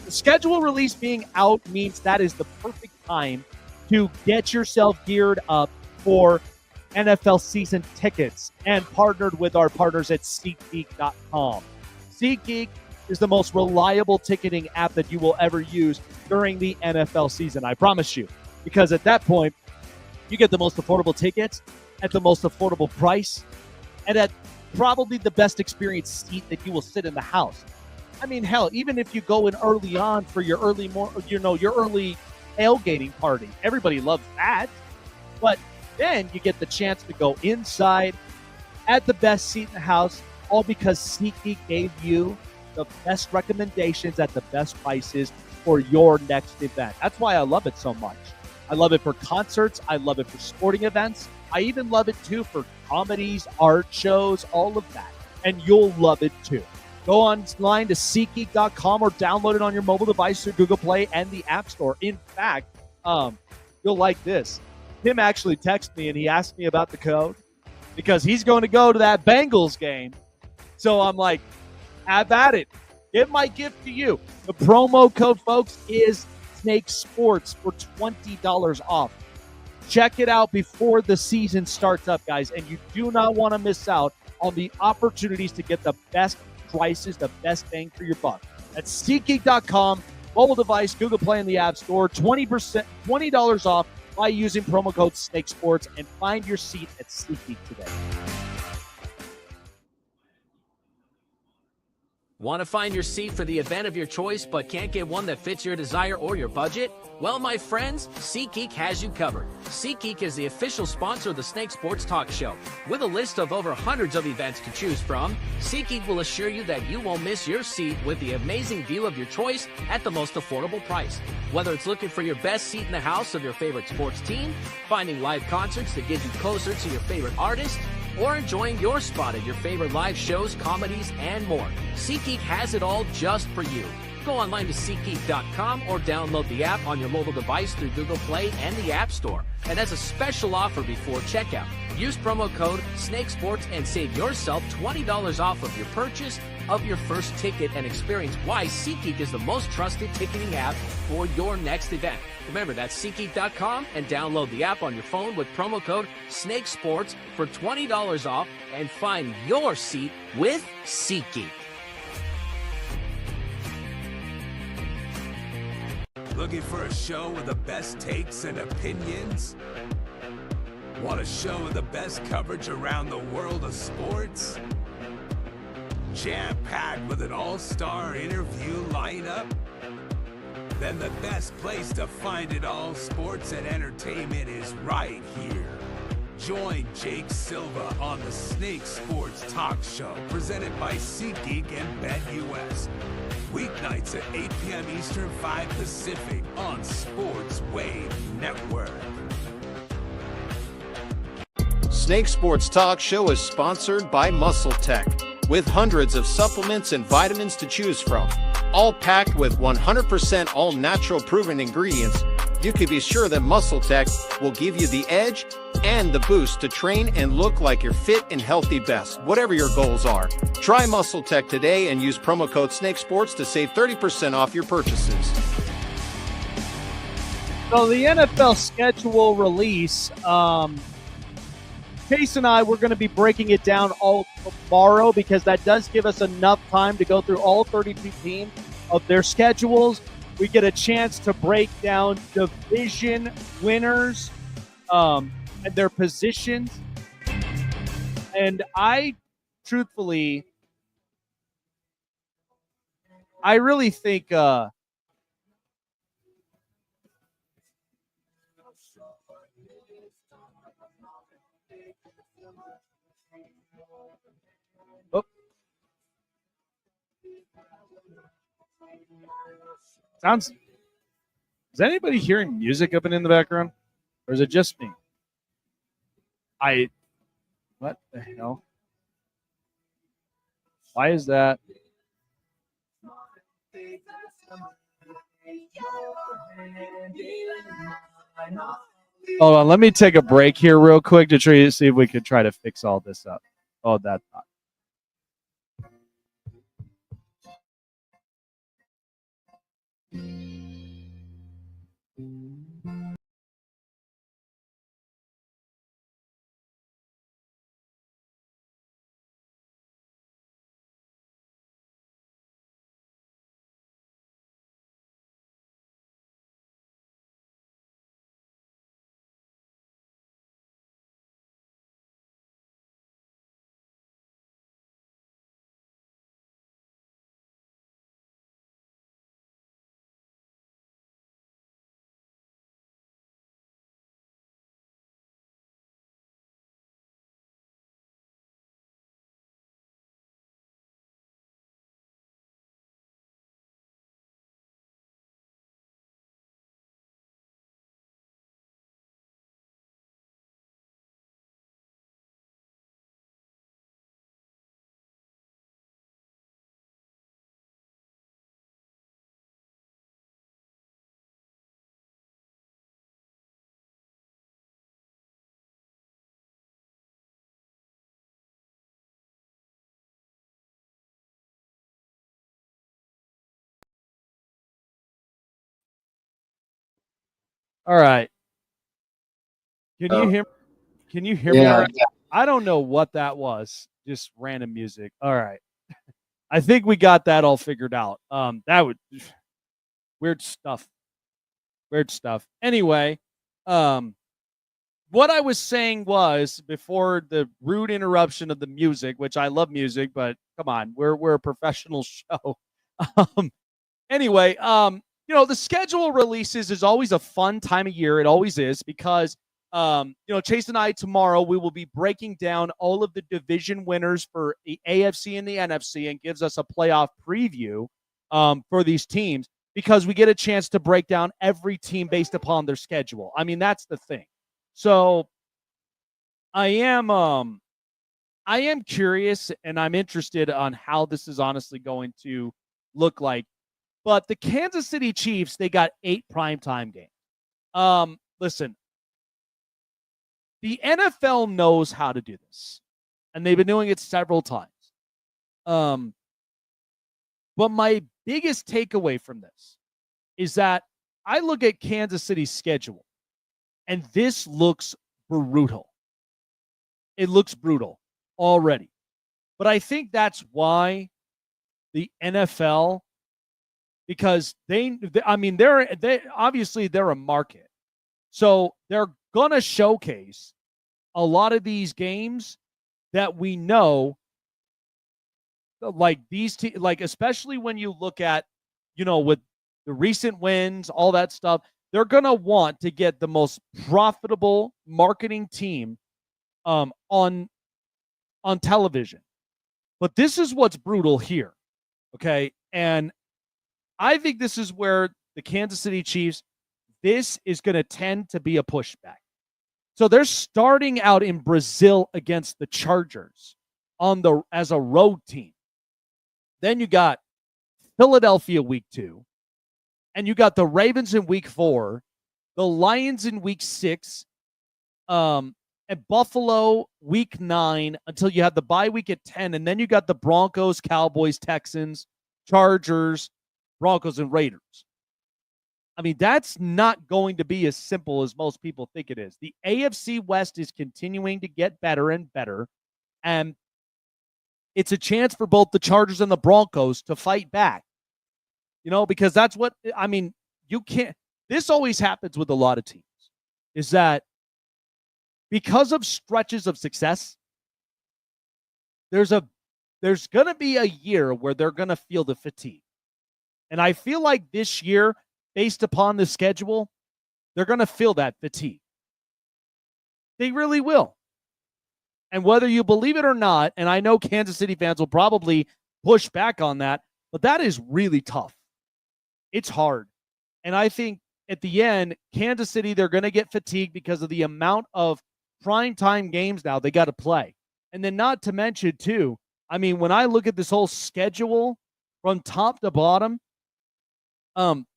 the schedule release being out means that is the perfect time to get yourself geared up for NFL season tickets and partnered with our partners at SeatGeek.com. SeatGeek is the most reliable ticketing app that you will ever use during the NFL season, I promise you, because at that point, you get the most affordable tickets at the most affordable price and at probably the best experienced seat that you will sit in the house. I mean, hell, even if you go in early on for your early tailgating party, everybody loves that. But then you get the chance to go inside at the best seat in the house, all because SeatGeek gave you the best recommendations at the best prices for your next event. That's why I love it so much. I love it for concerts. I love it for sporting events. I even love it, too, for comedies, art shows, all of that. And you'll love it, too. Go online to SeatGeek.com or download it on your mobile device through Google Play and the App Store. In fact, you'll like this. Tim actually texted me and he asked me about the code because he's going to go to that Bengals game. So I'm like, have at it. Give my gift to you. The promo code, folks, is Snake Sports for $20 off. Check it out before the season starts up, guys, and you do not want to miss out on the opportunities to get the best prices, the best bang for your buck. That's SeatGeek.com, mobile device, Google Play, and the App Store. $20 off by using promo code Snake Sports, and find your seat at SeatGeek today. Want to find your seat for the event of your choice but can't get one that fits your desire or your budget? Well, my friends, SeatGeek has you covered. SeatGeek is the official sponsor of the Snake Sports Talk Show. With a list of over hundreds of events to choose from, SeatGeek will assure you that you won't miss your seat with the amazing view of your choice at the most affordable price. Whether it's looking for your best seat in the house of your favorite sports team, finding live concerts that get you closer to your favorite artist, or enjoying your spot at your favorite live shows, comedies, and more, SeatGeek has it all just for you. Go online to SeatGeek.com or download the app on your mobile device through Google Play and the App Store. And as a special offer before checkout, use promo code SNAKESPORTS and save yourself $20 off of your purchase of your first ticket and experience why SeatGeek is the most trusted ticketing app for your next event. Remember, that's SeatGeek.com and download the app on your phone with promo code SNAKESPORTS for $20 off and find your seat with SeatGeek. Looking for a show with the best takes and opinions? Want a show with the best coverage around the world of sports? Jam-packed with an all-star interview lineup? Then the best place to find it all, sports and entertainment, is right here. Join Jake Silva on the Snake Sports Talk Show, presented by SeatGeek and BetUS. Weeknights at 8 p.m. Eastern, 5 Pacific on Sports Wave Network. Snake Sports Talk Show is sponsored by Muscle Tech, with hundreds of supplements and vitamins to choose from, all packed with 100% all-natural proven ingredients. You can be sure that Muscle Tech will give you the edge and the boost to train and look like your fit and healthy best, whatever your goals are. Try Muscle Tech today and use promo code SNAKESPORTS to save 30% off your purchases. So the NFL schedule release, Chase and I, we're going to be breaking it down all tomorrow because that does give us enough time to go through all 32 teams of their schedules. We get a chance to break down division winners, and their positions. And I truthfully, I really think sounds. Is anybody hearing music up and in the background? Or is it just me? What the hell? Why is that? Hold on, let me take a break here real quick to try to see if we could try to fix all this up. Oh, that's not. All right. Can you hear? Can you hear me? All right? I don't know what that was. Just random music. All right. I think we got that all figured out. That would weird stuff. Weird stuff. Anyway, what I was saying was before the rude interruption of the music, which I love music, but come on, we're a professional show. Anyway, the schedule releases is always a fun time of year. It always is because Chase and I tomorrow we will be breaking down all of the division winners for the AFC and the NFC and gives us a playoff preview for these teams because we get a chance to break down every team based upon their schedule. I mean, that's the thing. So I am curious and I'm interested on how this is honestly going to look like. But the Kansas City Chiefs, they got 8 primetime games. Listen, the NFL knows how to do this, and they've been doing it several times. But my biggest takeaway from this is that I look at Kansas City's schedule, and this looks brutal. It looks brutal already. But I think that's why the NFL, because they're obviously they're a market. So they're going to showcase a lot of these games that we know, like these like especially when you look at, with the recent wins, all that stuff, they're going to want to get the most profitable marketing team on television. But this is what's brutal here. Okay? And I think this is where the Kansas City Chiefs, this is going to tend to be a pushback. So they're starting out in Brazil against the Chargers as a road team. Then you got Philadelphia week 2, and you got the Ravens in week 4, the Lions in week 6, and Buffalo week 9 until you have the bye week at 10, and then you got the Broncos, Cowboys, Texans, Chargers, Broncos, and Raiders. I mean, that's not going to be as simple as most people think it is. The AFC West is continuing to get better and better, and it's a chance for both the Chargers and the Broncos to fight back. Because that's what, I mean, you can't, this always happens with a lot of teams, is that because of stretches of success, there's going to be a year where they're going to feel the fatigue. And I feel like this year, based upon the schedule, they're going to feel that fatigue. They really will. And whether you believe it or not, and I know Kansas City fans will probably push back on that, but that is really tough. It's hard. And I think at the end, Kansas City, they're going to get fatigued because of the amount of primetime games now they got to play. And then not to mention, too, I mean, when I look at this whole schedule from top to bottom,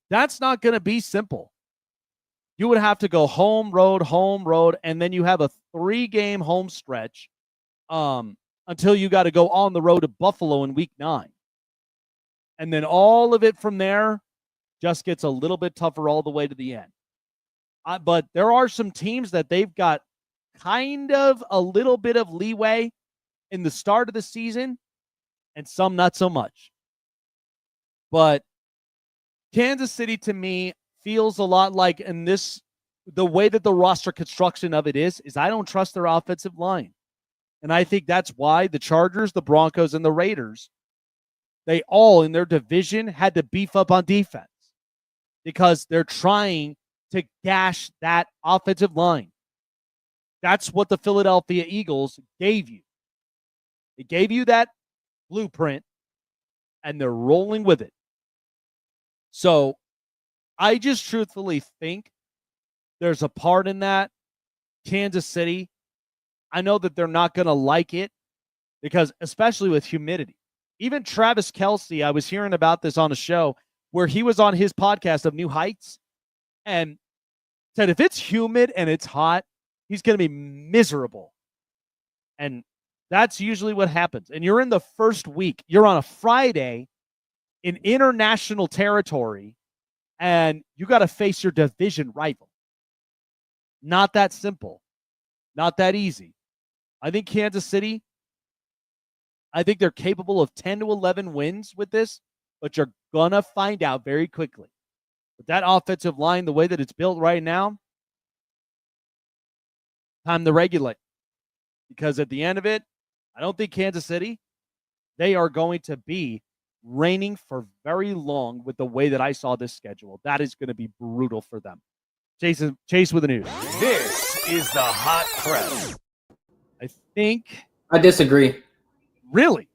that's not going to be simple. You would have to go home, road, and then you have a 3-game home stretch until you got to go on the road to Buffalo in week 9. And then all of it from there just gets a little bit tougher all the way to the end. But there are some teams that they've got kind of a little bit of leeway in the start of the season, and some not so much. But Kansas City, to me, feels a lot like the way that the roster construction of it is I don't trust their offensive line. And I think that's why the Chargers, the Broncos, and the Raiders, they all in their division had to beef up on defense because they're trying to gash that offensive line. That's what the Philadelphia Eagles gave you. They gave you that blueprint, and they're rolling with it. So I just truthfully think there's a part in that. Kansas City, I know that they're not going to like it because, especially with humidity. Even Travis Kelce, I was hearing about this on a show where he was on his podcast of New Heights and said if it's humid and it's hot, he's going to be miserable. And that's usually what happens. And you're in the first week. You're on a Friday in international territory, and you got to face your division rival. Not that simple. Not that easy. I think Kansas City, I think they're capable of 10 to 11 wins with this, but you're going to find out very quickly. But that offensive line, the way that it's built right now, time to regulate. Because at the end of it, I don't think Kansas City, they are going to be reigning for very long with the way that I saw this schedule. That is going to be brutal for them. Chase with the news. This is the hot press. I disagree. Really?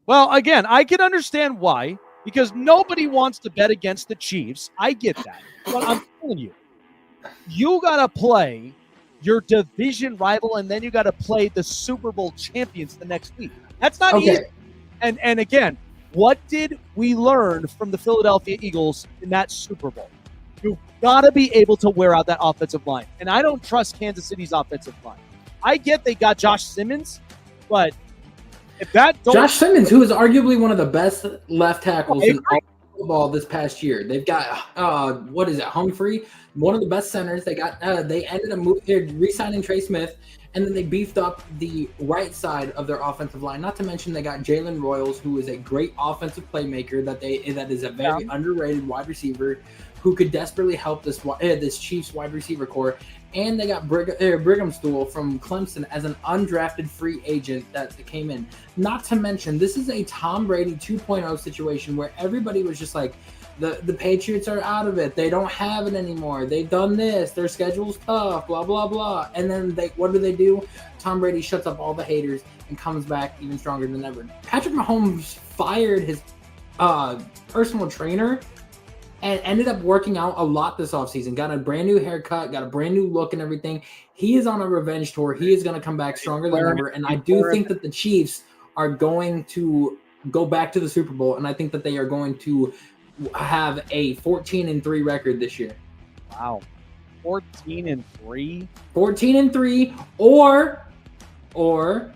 Well, again, I can understand why, because nobody wants to bet against the Chiefs. I get that. But I'm telling you, you got to play your division rival, and then you got to play the Super Bowl champions the next week. That's not easy. And again, what did we learn from the Philadelphia Eagles in that Super Bowl? You've got to be able to wear out that offensive line. And I don't trust Kansas City's offensive line. I get they got Josh Simmons, but if that Josh Simmons, who is arguably one of the best left tackles in all football this past year. They've got Humphrey, one of the best centers. They got they ended up re-signing Trey Smith, and then they beefed up the right side of their offensive line. Not to mention they got Jalen Royals, who is a great offensive playmaker that is a very underrated wide receiver who could desperately help this Chiefs wide receiver core. And they got Brighamstool from Clemson as an undrafted free agent that came in. Not to mention, this is a Tom Brady 2.0 situation where everybody was just like, the Patriots are out of it. They don't have it anymore. They've done this. Their schedule's tough, blah, blah, blah. And then what do? Tom Brady shuts up all the haters and comes back even stronger than ever. Patrick Mahomes fired his personal trainer and ended up working out a lot this offseason. Got a brand new haircut, got a brand new look and everything. He is on a revenge tour. He is going to come back stronger than ever. And I do think that the Chiefs are going to go back to the Super Bowl. And I think that they are going to have a 14-3 record this year. Wow. 14-3? 14-3, or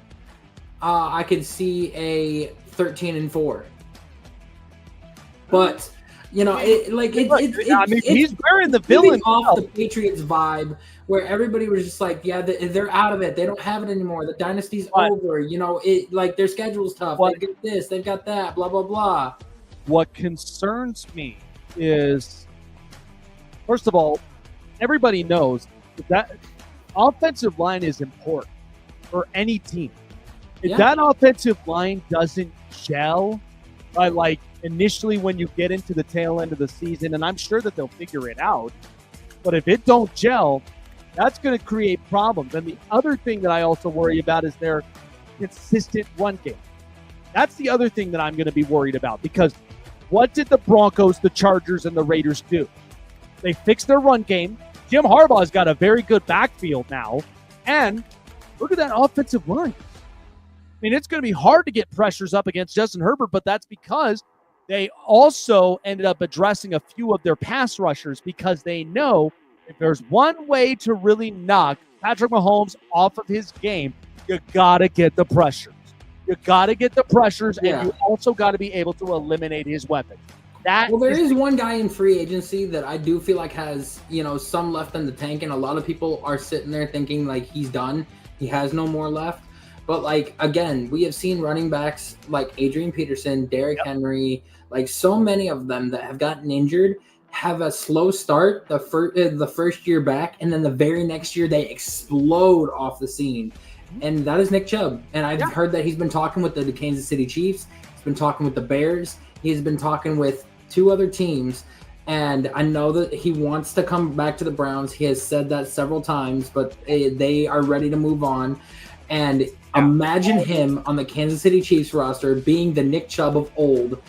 I could see a 13-4. But you know, he's wearing the villain off the Patriots vibe, where everybody was just like, yeah, they're out of it. They don't have it anymore. The dynasty's over. You know, their schedule's tough. They get this, they've got that, blah blah blah. What concerns me is, first of all, everybody knows that offensive line is important for any team. If that offensive line doesn't gel, like initially when you get into the tail end of the season, and I'm sure that they'll figure it out, but if it don't gel, that's going to create problems. And the other thing that I also worry about is their consistent run game. That's the other thing that I'm going to be worried about, because what did the Broncos, the Chargers, and the Raiders do? They fixed their run game. Jim Harbaugh's got a very good backfield now. And look at that offensive line. I mean, it's going to be hard to get pressures up against Justin Herbert, but that's because they also ended up addressing a few of their pass rushers, because they know if there's one way to really knock Patrick Mahomes off of his game, you got to get the pressures. You got to get the pressures, and you also got to be able to eliminate his weapon. There is one guy in free agency that I do feel like has, some left in the tank, and a lot of people are sitting there thinking like he's done. He has no more left. But like, again, we have seen running backs like Adrian Peterson, Derrick Henry, like so many of them that have gotten injured have a slow start the first year back, and then the very next year they explode off the scene. And that is Nick Chubb. And I've heard that he's been talking with the Kansas City Chiefs. He's been talking with the Bears. He's been talking with 2 other teams. And I know that he wants to come back to the Browns. He has said that several times, but they are ready to move on. And imagine him on the Kansas City Chiefs roster being the Nick Chubb of old.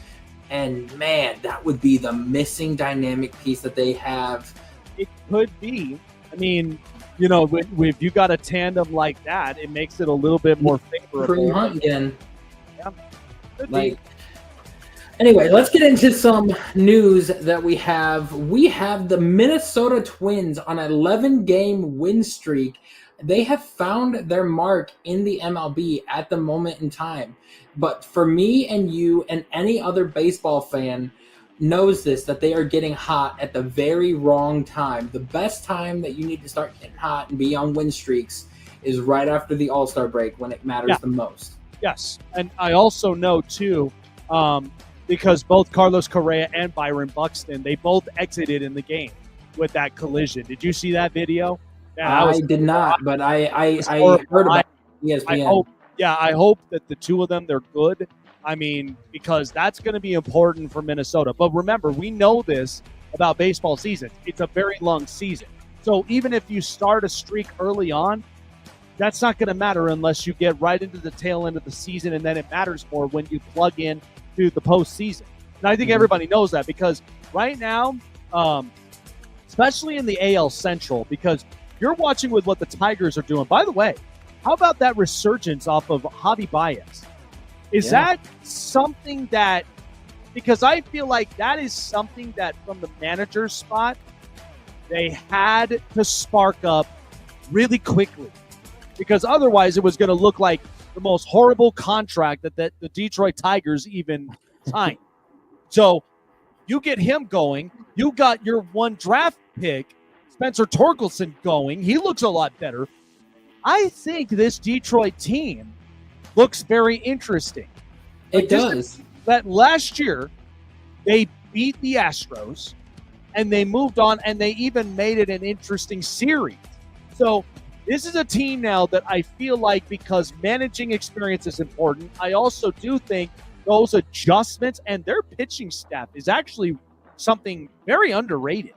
And man, that would be the missing dynamic piece that they have. It could be. I mean, if you got a tandem like that, it makes it a little bit more favorable. Kareem Hunt again. Yeah. Anyway, let's get into some news that we have. We have the Minnesota Twins on an 11-game win streak. They have found their mark in the MLB at the moment in time. But for me and you and any other baseball fan knows this, that they are getting hot at the very wrong time. The best time that you need to start getting hot and be on win streaks is right after the All-Star break, when it matters the most. Yes, and I also know too, because both Carlos Correa and Byron Buxton, they both exited in the game with that collision. Did you see that video? Yeah, I did not, but I heard about ESPN. I hope that the 2 of them, they're good. I mean, because that's going to be important for Minnesota. But remember, we know this about baseball season. It's a very long season. So even if you start a streak early on, that's not going to matter unless you get right into the tail end of the season, and then it matters more when you plug in to the postseason. And I think everybody knows that, because right now, especially in the AL Central, because you're watching with what the Tigers are doing. By the way, how about that resurgence off of Javi Baez? Is that something that, because I feel like that is something that from the manager's spot, they had to spark up really quickly, because otherwise it was going to look like the most horrible contract that the Detroit Tigers even signed. So you get him going. You got your 1 draft pick, Spencer Torkelson, going. He looks a lot better. I think this Detroit team looks very interesting. It does. That last year, they beat the Astros, and they moved on, and they even made it an interesting series. So this is a team now that I feel like, because managing experience is important, I also do think those adjustments and their pitching staff is actually something very underrated.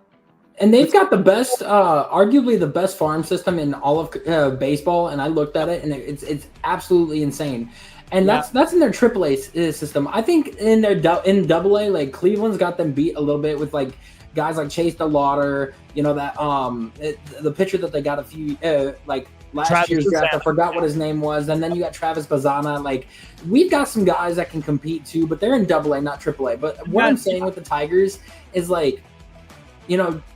And they've got the best, arguably the best farm system in all of baseball. And I looked at it, and it's absolutely insane. And that's in their AAA system. I think in their in AA, like Cleveland's got them beat a little bit with like guys like Chase DeLauder. The pitcher that they got a few last year's draft. I forgot what his name was. And then you got Travis Bazzana. Like, we've got some guys that can compete too, but they're in AA, not AAA. But what I'm saying with the Tigers is like,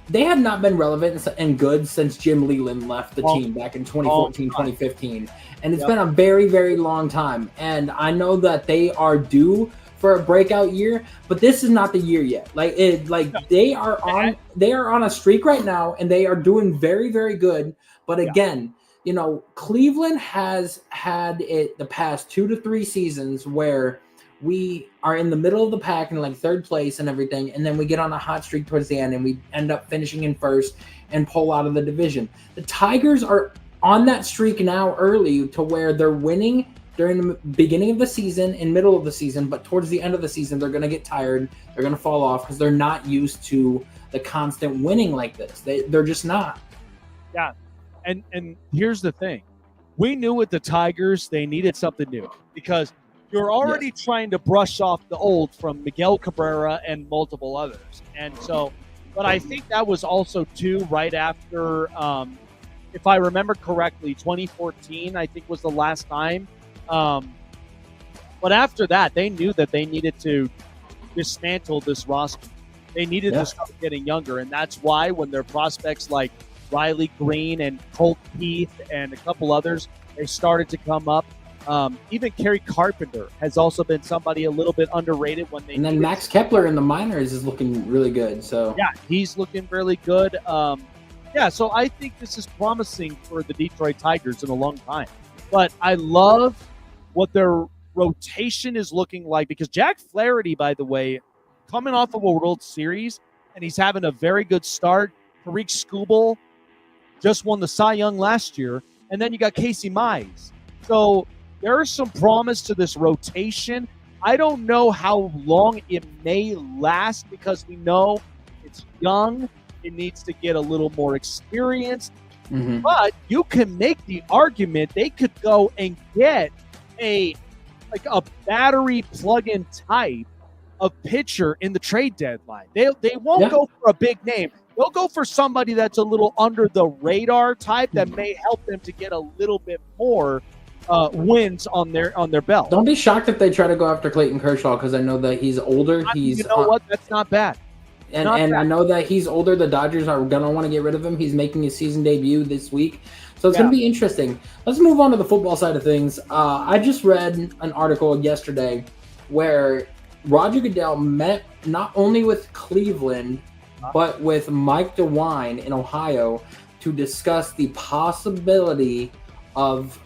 they have not been relevant and good since Jim Leland left the team back in 2014, 2015. And it's been a very, very long time. And I know that they are due for a breakout year, but this is not the year yet. They are on a streak right now, and they are doing very, very good. But again, Cleveland has had it the past 2 to 3 seasons where we are in the middle of the pack in like 3rd place and everything, and then we get on a hot streak towards the end, and we end up finishing in 1st and pull out of the division. The Tigers are on that streak now early to where they're winning during the beginning of the season and middle of the season, but towards the end of the season, they're going to get tired. They're going to fall off because they're not used to the constant winning like this. They're just not. Yeah. And here's the thing. We knew with the Tigers, they needed something new because you're already trying to brush off the old from Miguel Cabrera and multiple others. And so, but I think that was also too right after, if I remember correctly, 2014, I think was the last time. But after that, they knew that they needed to dismantle this roster. They needed to start getting younger. And that's why when their prospects like Riley Green and Colt Heath and a couple others, they started to come up. Even Kerry Carpenter has also been somebody a little bit underrated when they. And then Max Kepler in the minors is looking really good. So yeah, he's looking really good. So I think this is promising for the Detroit Tigers in a long time. But I love what their rotation is looking like because Jack Flaherty, by the way, coming off of a World Series and he's having a very good start. Tariq Skubal just won the Cy Young last year, and then you got Casey Mize. So there is some promise to this rotation. I don't know how long it may last because we know it's young. It needs to get a little more experienced. Mm-hmm. But you can make the argument they could go and get a battery plug-in type of pitcher in the trade deadline. They won't go for a big name. They'll go for somebody that's a little under the radar type that may help them to get a little bit more wins on their belt. Don't be shocked if they try to go after Clayton Kershaw because I know that he's older. You know what? That's not bad. And I know that he's older. The Dodgers are going to want to get rid of him. He's making his season debut this week. So it's going to be interesting. Let's move on to the football side of things. I just read an article yesterday where Roger Goodell met not only with Cleveland, but with Mike DeWine in Ohio to discuss the possibility of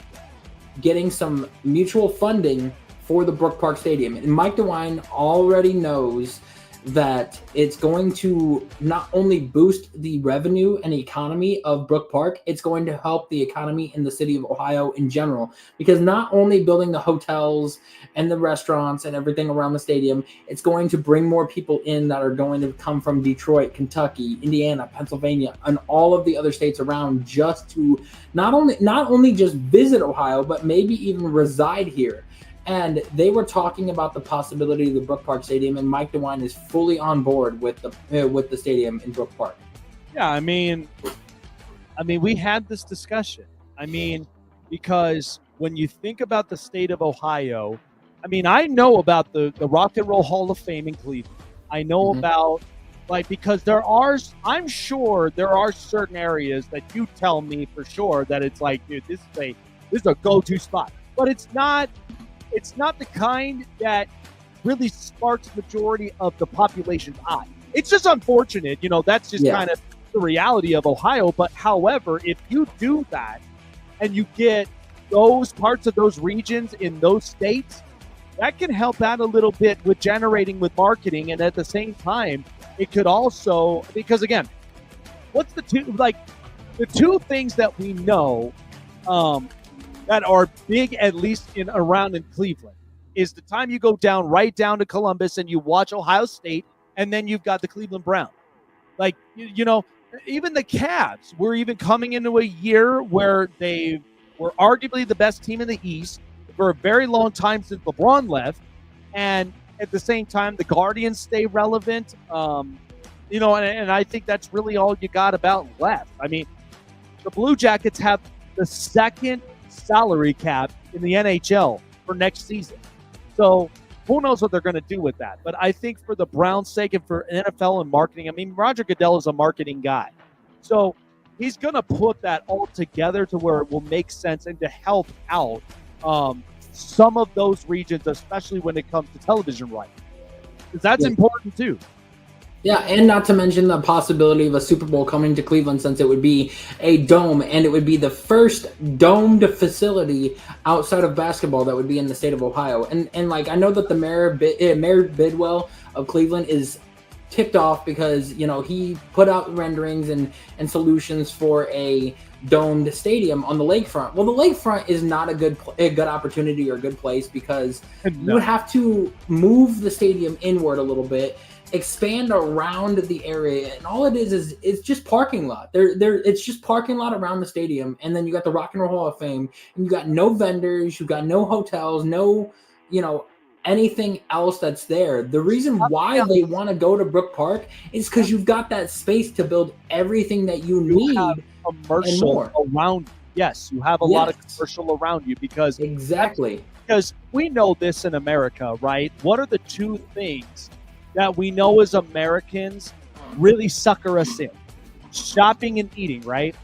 getting some mutual funding for the Brook Park Stadium. And Mike DeWine already knows that it's going to not only boost the revenue and economy of Brook Park, it's going to help the economy in the city of Ohio in general. Because not only building the hotels and the restaurants and everything around the stadium, it's going to bring more people in that are going to come from Detroit, Kentucky, Indiana, Pennsylvania, and all of the other states around just to not only just visit Ohio, but maybe even reside here. And they were talking about the possibility of the Brook Park Stadium, and Mike DeWine is fully on board with the stadium in Brook Park. Yeah, I mean, we had this discussion. I mean, because when you think about the state of Ohio, I mean, I know about the Rock and Roll Hall of Fame in Cleveland. I know about, because I'm sure there are certain areas that you tell me for sure that it's like, dude, this is a go-to spot. But it's not the kind that really sparks majority of the population's eye. It's just unfortunate, that's just kind of the reality of Ohio. But however, if you do that and you get those parts of those regions in those states, that can help out a little bit with generating with marketing. And at the same time, it could also, because again, what's the two things that we know, that are big, at least around in Cleveland, is the time you go right down to Columbus and you watch Ohio State, and then you've got the Cleveland Browns. Even the Cavs were even coming into a year where they were arguably the best team in the East for a very long time since LeBron left, and at the same time, the Guardians stay relevant. And I think that's really all you got about left. I mean, the Blue Jackets have the second salary cap in the NHL for next season. So who knows what they're going to do with that. But I think for the Browns' sake and for NFL and marketing, I mean, Roger Goodell is a marketing guy. So he's going to put that all together to where it will make sense and to help out some of those regions, especially when it comes to television rights. Because that's important too. Yeah, and not to mention the possibility of a Super Bowl coming to Cleveland, since it would be a dome, and it would be the first domed facility outside of basketball that would be in the state of Ohio. And I know that the Mayor Bidwell of Cleveland is ticked off because, you know, he put out renderings and solutions for a domed stadium on the lakefront. Well, the lakefront is not a good opportunity or a good place because you would have to move the stadium inward a little bit, expand around the area, and all it is it's just parking lot. It's just parking lot around the stadium, and then you got the Rock and Roll Hall of Fame, and you got no vendors, you got no hotels, no, you know, anything else that's there. The reason why they want to go to Brook Park is because you've got that space to build everything that you need. Commercial around. Yes, you have a lot of commercial around you because we know this in America, right? What are the two things that we know as Americans really sucker us in? Shopping and eating, right?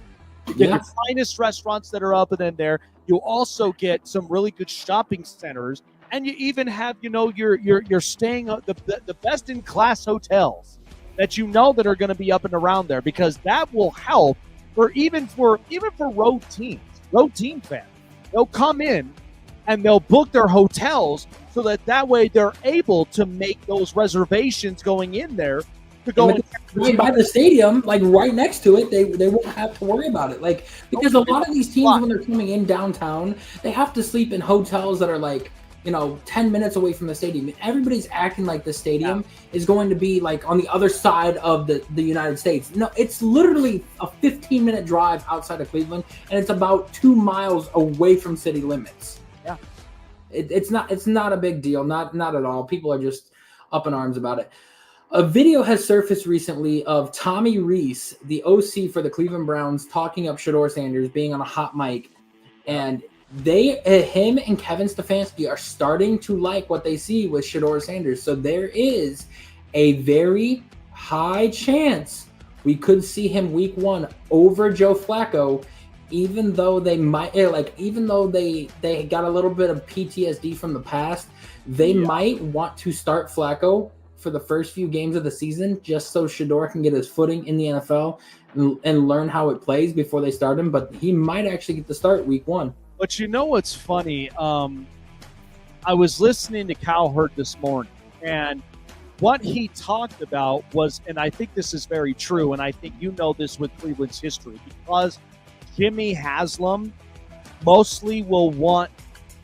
You get the finest restaurants that are up and in there. You also get some really good shopping centers, and you even have, you know, you're staying at the best in class hotels that you know that are going to be up and around there, because that will help for even for road team fans. They'll come in and they'll book their hotels so that way they're able to make those reservations going in there to go right by the stadium, like right next to it. They won't have to worry about it, like, because a lot of these teams, when they're coming in downtown, they have to sleep in hotels that are like, you know, 10 minutes away from the stadium. Everybody's acting like the stadium is going to be like on the other side of the United States. No, it's literally a 15-minute drive outside of Cleveland, and it's about 2 miles away from city limits. Yeah. It's not a big deal. Not at all. People are just up in arms about it. A video has surfaced recently of Tommy Rees, the OC for the Cleveland Browns, talking up Shedeur Sanders, being on a hot mic, and him and Kevin Stefanski are starting to like what they see with Shedeur Sanders. So there is a very high chance we could see him week 1 over Joe Flacco, even though they might, even though they got a little bit of PTSD from the past, they might want to start Flacco for the first few games of the season just so Shedeur can get his footing in the NFL and learn how it plays before they start him. But he might actually get the start week 1. But you know what's funny? I was listening to Cowherd this morning, and what he talked about was, and I think this is very true, and I think you know this with Cleveland's history, because Jimmy Haslam mostly will want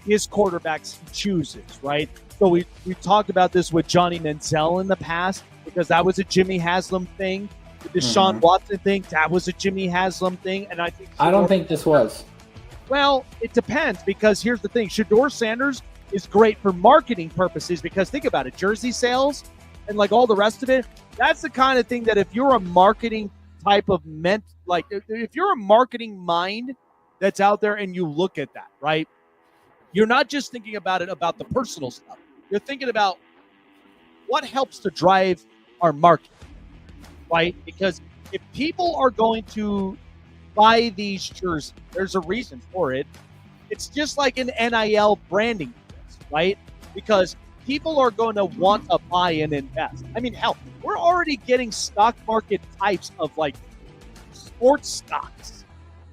his quarterbacks he chooses, right? So we talked about this with Johnny Manziel in the past, because that was a Jimmy Haslam thing. The Deshaun Watson thing, that was a Jimmy Haslam thing, and I don't think this was. Well, it depends, because here's the thing. Shedeur Sanders is great for marketing purposes, because think about it, jersey sales and like all the rest of it, that's the kind of thing that if you're a marketing type of if you're a marketing mind that's out there and you look at that, right? You're not just thinking about it about the personal stuff. You're thinking about what helps to drive our market, right? Because if people are going to buy these jerseys, there's a reason for it. It's just like an NIL branding, right? Because people are going to want to buy and invest. I mean, hell, we're already getting stock market types of like sports stocks.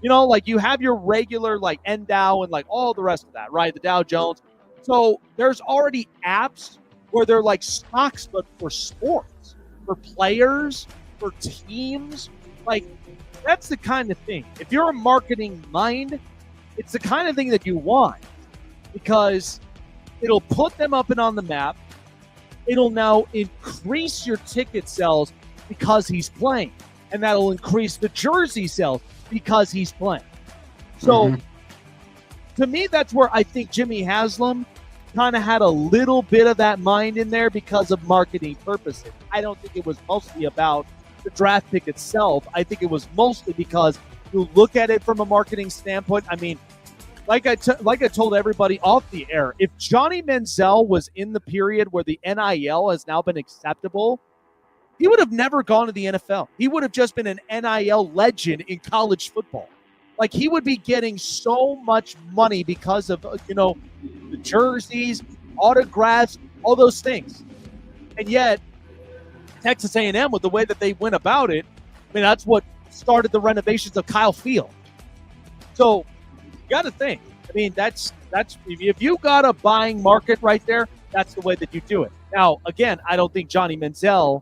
You know, like you have your regular like NDOW and like all the rest of that, right? The Dow Jones. So there's already apps where they're like stocks, but for sports, for players, for teams. Like, that's the kind of thing. If you're a marketing mind, it's the kind of thing that you want, because it'll put them up and on the map. It'll now increase your ticket sales because he's playing, and that'll increase the jersey sales because he's playing. So to me, that's where I think Jimmy Haslam kind of had a little bit of that mind in there because of marketing purposes. I don't think it was mostly about the draft pick itself. I think it was mostly because you look at it from a marketing standpoint. I mean, like I told everybody off the air, if Johnny Manziel was in the period where the NIL has now been acceptable, he would have never gone to the NFL. He would have just been an NIL legend in college football. Like, he would be getting so much money because of, the jerseys, autographs, all those things. And yet, Texas A&M, with the way that they went about it, I mean, that's what started the renovations of Kyle Field. So you got to think. I mean, that's if you got a buying market right there, that's the way that you do it. Now, again, I don't think Johnny Manziel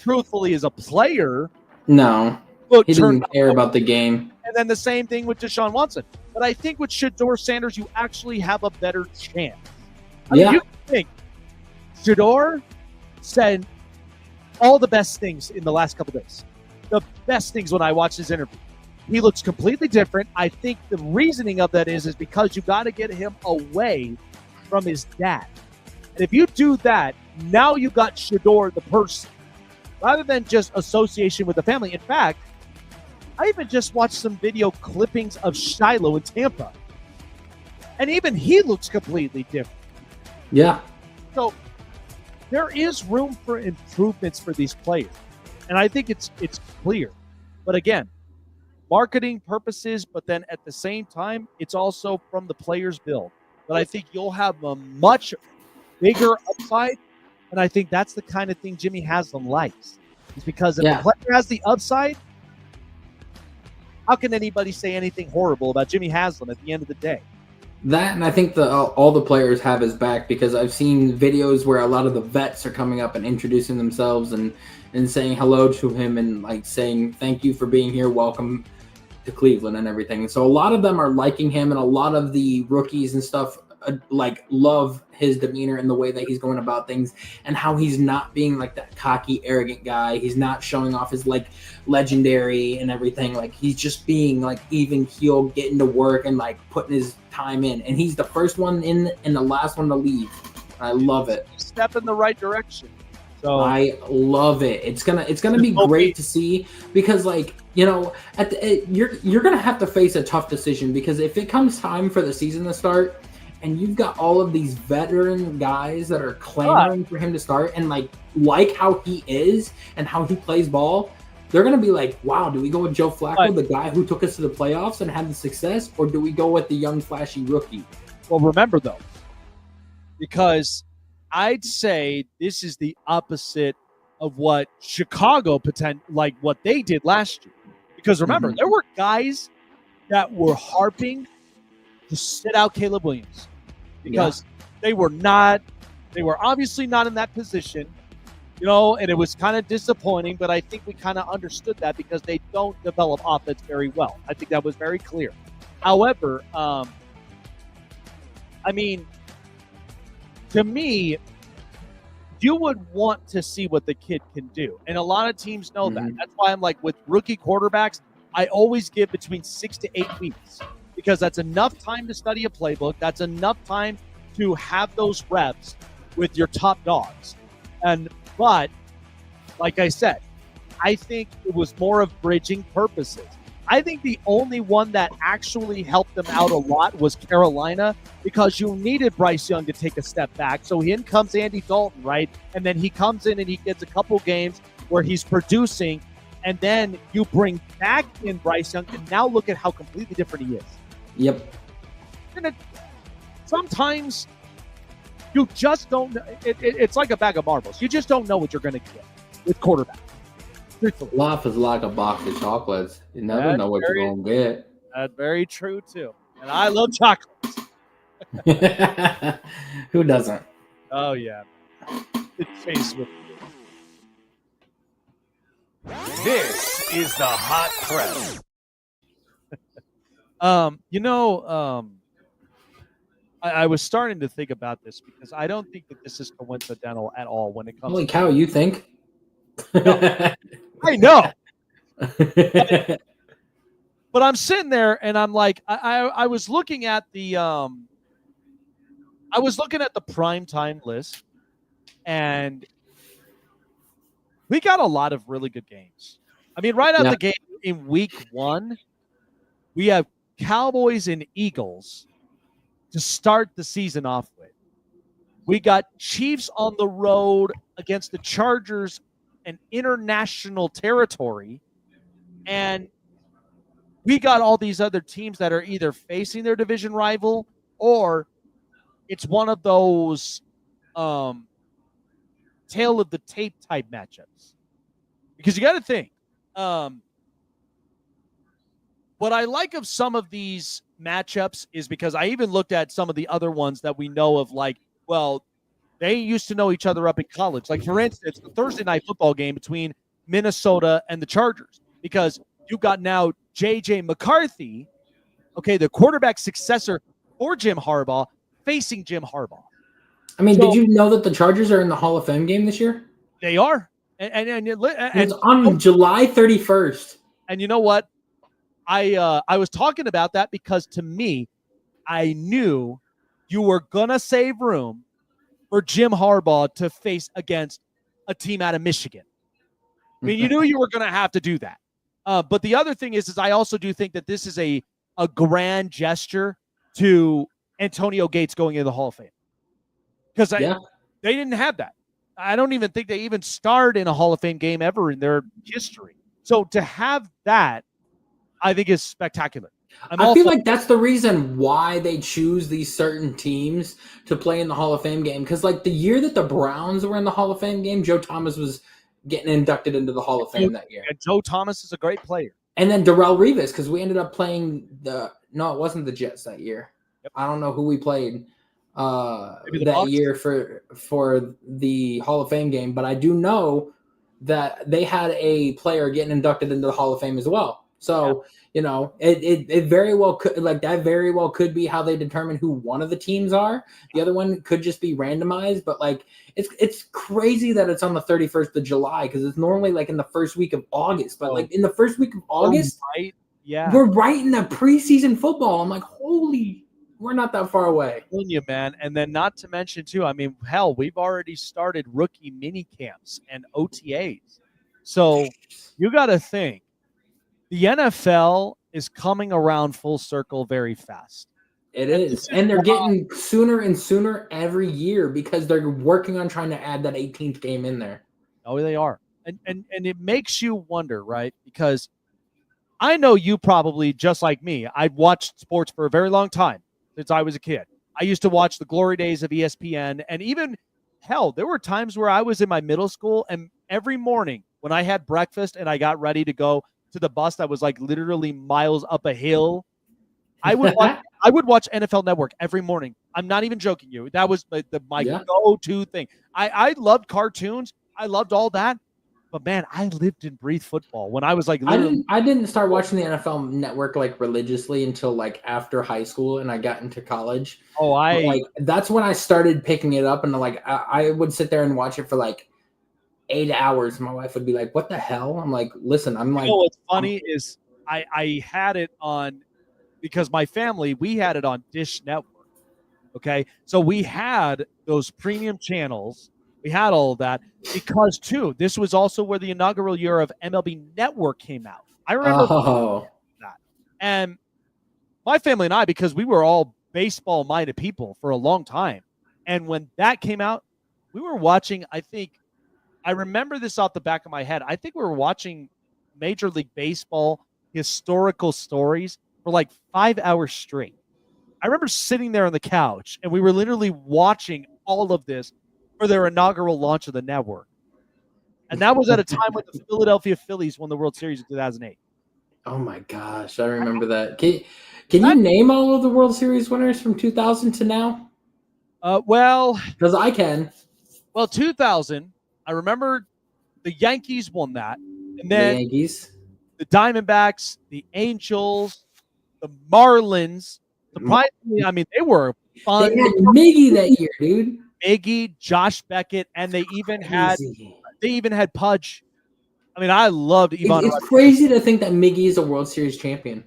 truthfully, as a player, No, look, he turned doesn't care about the game. And then the same thing with Deshaun Watson. But I think with Shedeur Sanders, you actually have a better chance. I mean, you think Shedeur said all the best things in the last couple days. The best things when I watched his interview. He looks completely different. I think the reasoning of that is because you got to get him away from his dad. And if you do that, now you got Shedeur the person, rather than just association with the family. In fact, I even just watched some video clippings of Shiloh in Tampa. And even he looks completely different. Yeah. So there is room for improvements for these players. And I think it's clear. But again, marketing purposes, but then at the same time, it's also from the players' build. But I think you'll have a much bigger upside. And I think that's the kind of thing Jimmy Haslam likes. It's because if the player has the upside, how can anybody say anything horrible about Jimmy Haslam at the end of the day? That, and I think all the players have his back, because I've seen videos where a lot of the vets are coming up and introducing themselves and saying hello to him and like saying thank you for being here, welcome to Cleveland and everything. So a lot of them are liking him, and a lot of the rookies and stuff like love his demeanor and the way that he's going about things, and how he's not being like that cocky, arrogant guy. He's not showing off his like legendary and everything. Like he's just being like even keel, getting to work and like putting his time in. And he's the first one in and the last one to leave. I love it. Step in the right direction. So I love it. It's gonna be great to see, because like, you know, you're gonna have to face a tough decision, because if it comes time for the season to start and you've got all of these veteran guys that are clamoring for him to start and like how he is and how he plays ball, they're going to be like, wow, do we go with Joe Flacco, the guy who took us to the playoffs and had the success, or do we go with the young, flashy rookie? Well, remember, though, because I'd say this is the opposite of what Chicago like what they did last year. Because remember, there were guys that were harping to sit out Caleb Williams because they were obviously not in that position, you know, and it was kind of disappointing, but I think we kind of understood that because they don't develop offense very well. I think that was very clear. However, I mean, to me, you would want to see what the kid can do. And a lot of teams know that. That's why I'm like, with rookie quarterbacks, I always give between 6 to 8 weeks, because that's enough time to study a playbook. That's enough time to have those reps with your top dogs. But like I said, I think it was more of bridging purposes. I think the only one that actually helped them out a lot was Carolina, because you needed Bryce Young to take a step back. So in comes Andy Dalton, right? And then he comes in and he gets a couple games where he's producing, and then you bring back in Bryce Young, and now look at how completely different he is. Yep. And sometimes you just don't know. It's like a bag of marbles. You just don't know what you're going to get with quarterback. Life is like a box of chocolates. You never know what you're going to get. That's very true, too. And I love chocolates. Who doesn't? Oh, yeah. It tastes with you. This is the Hot Press. I was starting to think about this, because I don't think that this is coincidental at all when it comes Holy cow, you think? No. I know. But I'm sitting there and I'm like, I was looking at the primetime list, and we got a lot of really good games. I mean, right out the gate in week 1, we have Cowboys and Eagles to start the season off with. We got Chiefs on the road against the Chargers, an international territory, and we got all these other teams that are either facing their division rival, or it's one of those tail of the tape type matchups. Because you got to think, what I like of some of these matchups is because I even looked at some of the other ones that we know of, like, well, they used to know each other up in college. Like, for instance, the Thursday night football game between Minnesota and the Chargers, because you've got now J.J. McCarthy, okay, the quarterback successor for Jim Harbaugh, facing Jim Harbaugh. I mean, did you know that the Chargers are in the Hall of Fame game this year? They are. And it's on July 31st. And you know what? I was talking about that because, to me, I knew you were going to save room for Jim Harbaugh to face against a team out of Michigan. I mean, you knew you were going to have to do that. But the other thing is I also do think that this is a grand gesture to Antonio Gates going into the Hall of Fame. Because they didn't have that. I don't even think they even starred in a Hall of Fame game ever in their history. So to have that, I think is spectacular. I feel like that's the reason why they choose these certain teams to play in the Hall of Fame game. Because like the year that the Browns were in the Hall of Fame game, Joe Thomas was getting inducted into the Hall of Fame that year. And Joe Thomas is a great player. And then Darrelle Revis, because we ended up playing it wasn't the Jets that year. Yep. I don't know who we played that year for the Hall of Fame game, but I do know that they had a player getting inducted into the Hall of Fame as well. So, it very well could, that very well could be how they determine who one of the teams are. The other one could just be randomized, but it's crazy that it's on the 31st of July, because it's normally in the first week of August, but in the first week of August, right? Yeah, we're right in the preseason football. I'm like, holy, we're not that far away. I'm telling you, man. And then not to mention too, I mean, hell, we've already started rookie mini camps and OTAs. So you got to think the NFL is coming around full circle very fast. It is. And they're getting sooner and sooner every year because they're working on trying to add that 18th game in there. Oh, they are. And it makes you wonder, right? Because I know you probably, just like me, I've watched sports for a very long time since I was a kid. I used to watch the glory days of ESPN, and even, hell, there were times where I was in my middle school, and every morning when I had breakfast and I got ready to go to the bus that was literally miles up a hill, I would watch NFL Network every morning. I'm not even joking you. That was my go-to thing. I loved cartoons. I loved all that. But man, I lived and breathed football when I was literally. I didn't start watching the NFL Network religiously until after high school, and I got into college. Oh, that's when I started picking it up, and I would sit there and watch it for 8 hours. My wife would be like, "What the hell?" I'm like, "Listen, I'm like." What's funny is I had it on because my family, we had it on Dish Network. Okay, so we had those premium channels. We had all of that because, too, this was also where the inaugural year of MLB Network came out. I remember that. And my family and I, because we were all baseball-minded people for a long time, and when that came out, we were watching, I remember this off the back of my head. I think we were watching Major League Baseball historical stories for 5 hours straight. I remember sitting there on the couch, and we were literally watching all of this for their inaugural launch of the network. And that was at a time when the Philadelphia Phillies won the World Series in 2008. Oh my gosh, I remember that. Can you name all of the World Series winners from 2000 to now? Well, because I can. Well, 2000, I remember the Yankees won that. And then the Yankees, the Diamondbacks, the Angels, the Marlins. Surprisingly, I mean, they were fun. They had Miggy that year, dude. Miggy, Josh Beckett, and they even had Pudge. I mean, I loved Ivan. It's crazy to think that Miggy is a World Series champion.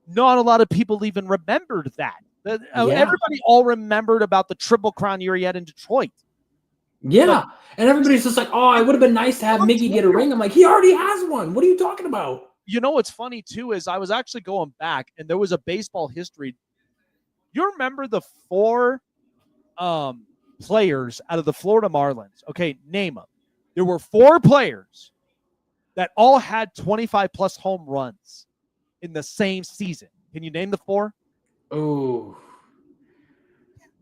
Not a lot of people even remembered that. Everybody all remembered about the Triple Crown year he had in Detroit. Yeah, and everybody's just like, "Oh, it would have been nice to have Miggy get a ring." I'm like, he already has one. What are you talking about? You know what's funny too is I was actually going back, and there was a baseball history. You remember the 4 players out of the Florida Marlins? Okay, name them. There were 4 players that all had 25-plus home runs in the same season. Can you name the 4? Oh,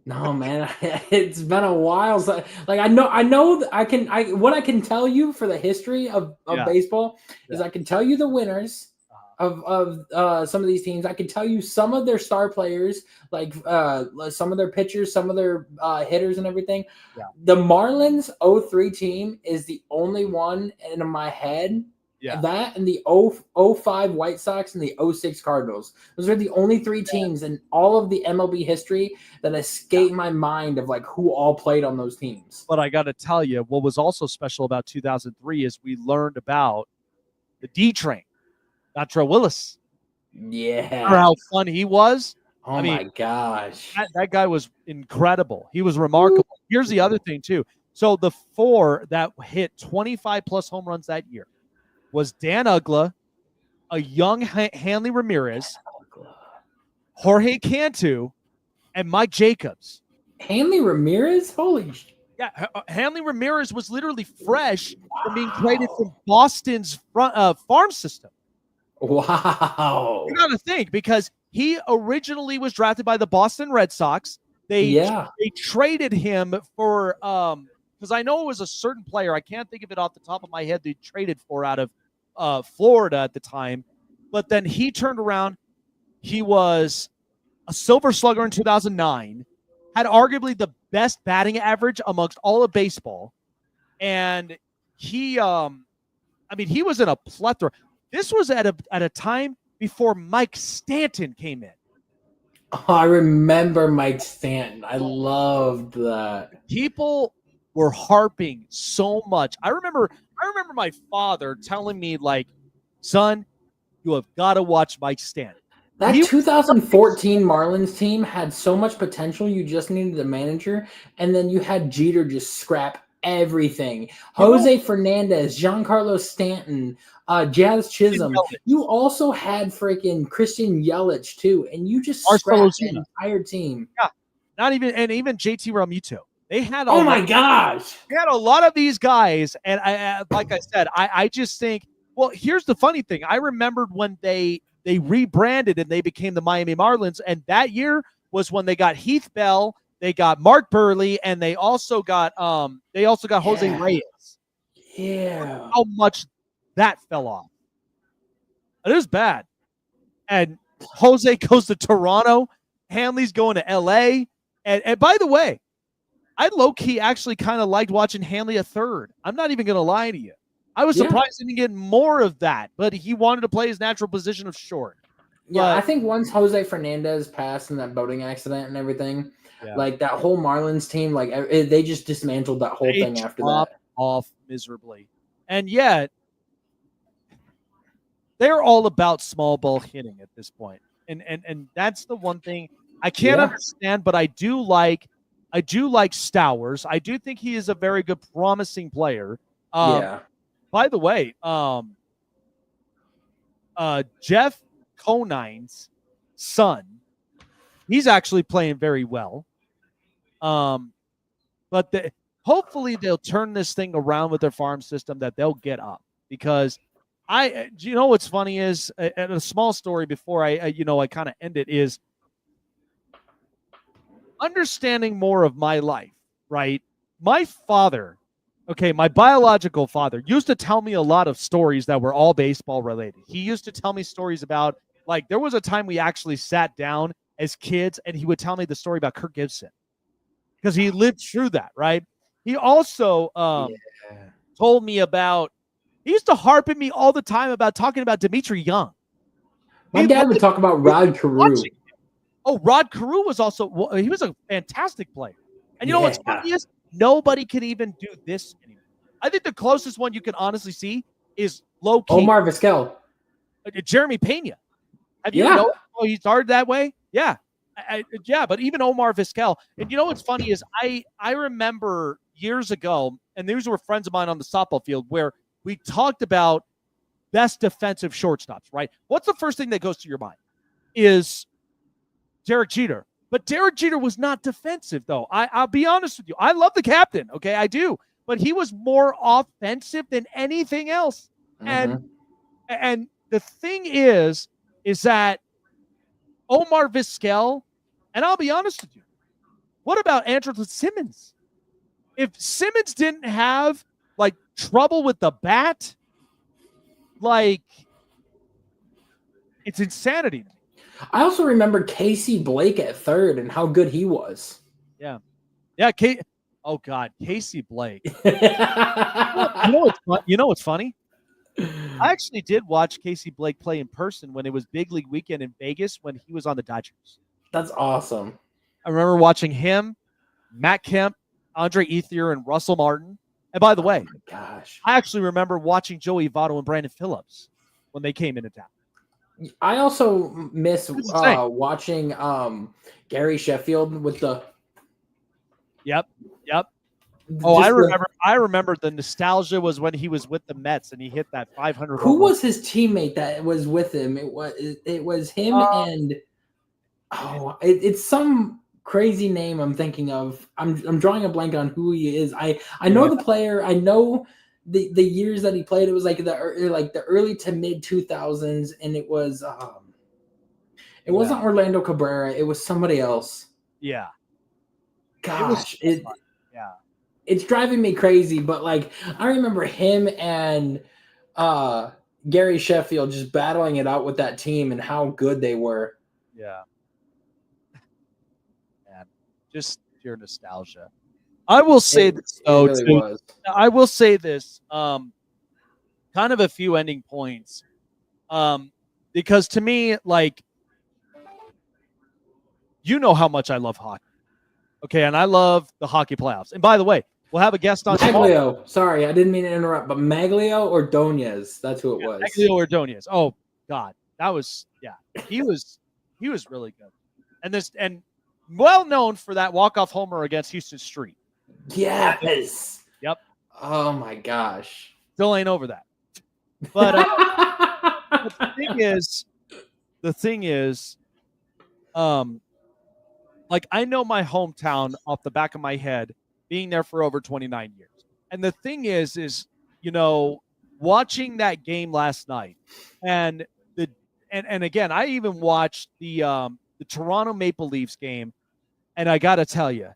no, man, it's been a while. So, I know what I can tell you for the history of baseball is I can tell you the winners, of some of these teams. I can tell you some of their star players, like some of their pitchers, some of their hitters and everything. Yeah. The Marlins 03 team is the only one in my head. Yeah. That and the 05 White Sox and the 06 Cardinals. Those are the only three teams in all of the MLB history that escape my mind of like who all played on those teams. But I got to tell you, what was also special about 2003 is we learned about the D Train, Dontrelle Willis. Yeah. Remember how fun he was? Oh my gosh. That guy was incredible. He was remarkable. Here's the other thing, too. So the 4 that hit 25-plus home runs that year was Dan Uggla, a young Hanley Ramirez, Jorge Cantu, and Mike Jacobs. Hanley Ramirez? Holy shit. Yeah, Hanley Ramirez was literally fresh from being traded from Boston's farm system. Wow. You got to think, because he originally was drafted by the Boston Red Sox. They traded him for because I know it was a certain player. I can't think of it off the top of my head. They traded for out of Florida at the time, but then he turned around. He was a Silver Slugger in 2009. Had arguably the best batting average amongst all of baseball, and he, he was in a plethora. This was at a time before Mike Stanton came in. Oh, I remember Mike Stanton. I loved that. People were harping so much. I remember my father telling me, like, son, you have got to watch Mike Stanton. That 2014 Marlins team had so much potential. You just needed a manager, and then you had Jeter just scrap everything. Jose Fernandez, Giancarlo Stanton, Jazz Chisholm. You also had freaking Christian Yelich too, and you just scrapped the entire team. Yeah, even JT Realmuto. They had my gosh, they had a lot of these guys, and I like I said, I just think. Well, here's the funny thing. I remembered when they rebranded and they became the Miami Marlins, and that year was when they got Heath Bell, they got Mark Burley, and they also got Jose Reyes. Yeah, how much that fell off. It is bad. And Jose goes to Toronto. Hanley's going to LA. And by the way, I low-key actually kind of liked watching Hanley a third. I'm not even going to lie to you. I was surprised he didn't get more of that, but he wanted to play his natural position of short. Yeah, I think once Jose Fernandez passed in that boating accident and everything, like that whole Marlins team, like they just dismantled that whole thing after that. Off miserably. And yet, they're all about small ball hitting at this point. And that's the one thing I can't understand, but I do like Stowers. I do think he is a very good, promising player. By the way, Jeff Conine's son, he's actually playing very well. But hopefully they'll turn this thing around with their farm system, that they'll get up. Because you know what's funny is, and a small story before I kind of end it, is understanding more of my life, right? My father, my biological father, used to tell me a lot of stories that were all baseball related. He used to tell me stories about, like, there was a time we actually sat down as kids and he would tell me the story about Kirk Gibson because he lived through that, right? He also told me about, he used to harp at me all the time about talking about Dimitri Young. My dad would talk about Rod Carew. Oh, Rod Carew was also, he was a fantastic player. And you know what's funny is, nobody can even do this anymore. I think the closest one you can honestly see is low-key Omar Vizquel. Jeremy Pena. Have you know he started that way? Yeah. But even Omar Vizquel. And you know what's funny is I remember years ago, and these were friends of mine on the softball field, where we talked about best defensive shortstops, right? What's the first thing that goes to your mind? Is Derek Jeter. But Derek Jeter was not defensive, though. I'll be honest with you. I love the captain, okay? I do. But he was more offensive than anything else. And the thing is that Omar Vizquel, and I'll be honest with you, what about Andrelton Simmons? If Simmons didn't have, like, trouble with the bat, like, It's insanity to me. I also remember Casey Blake at third and how good he was. Yeah. Oh God, Casey Blake. You know what's funny? I actually did watch Casey Blake play in person when it was Big League Weekend in Vegas when he was on the Dodgers. That's awesome. I remember watching him, Matt Kemp, Andre Ethier, and Russell Martin. And by the way, my gosh, I actually remember watching Joey Votto and Brandon Phillips when they came into town. I also miss watching Gary Sheffield with the. Yep. Oh, I remember the nostalgia was when he was with the Mets and he hit that 500. Who was his teammate that was with him? It was him and it's some crazy name I'm thinking of. I'm drawing a blank on who he is. I know the player. I know the years that he played. It was like the early to mid 2000s, and it was it wasn't Orlando Cabrera. It was somebody else. Yeah. Gosh, it's driving me crazy, but like I remember him and Gary Sheffield just battling it out with that team and how good they were. Yeah. Man, just pure nostalgia. I will say this though. I will say this. Kind of a few ending points. Because to me, like, you know how much I love hockey. Okay, and I love the hockey playoffs. And by the way, we'll have a guest on Maglio. tomorrow. Sorry, I didn't mean to interrupt, but Maglio or Donez, that's who it was. Maglio or Donez. Oh God, that was he was really good, and well known for that walk-off homer against Houston Street. Yes. Yep. Oh my gosh. Still ain't over that. But the thing is, like I know my hometown off the back of my head, being there for over 29 years. And the thing is, you know, watching that game last night, and again, I even watched the Toronto Maple Leafs game, and I got to tell you,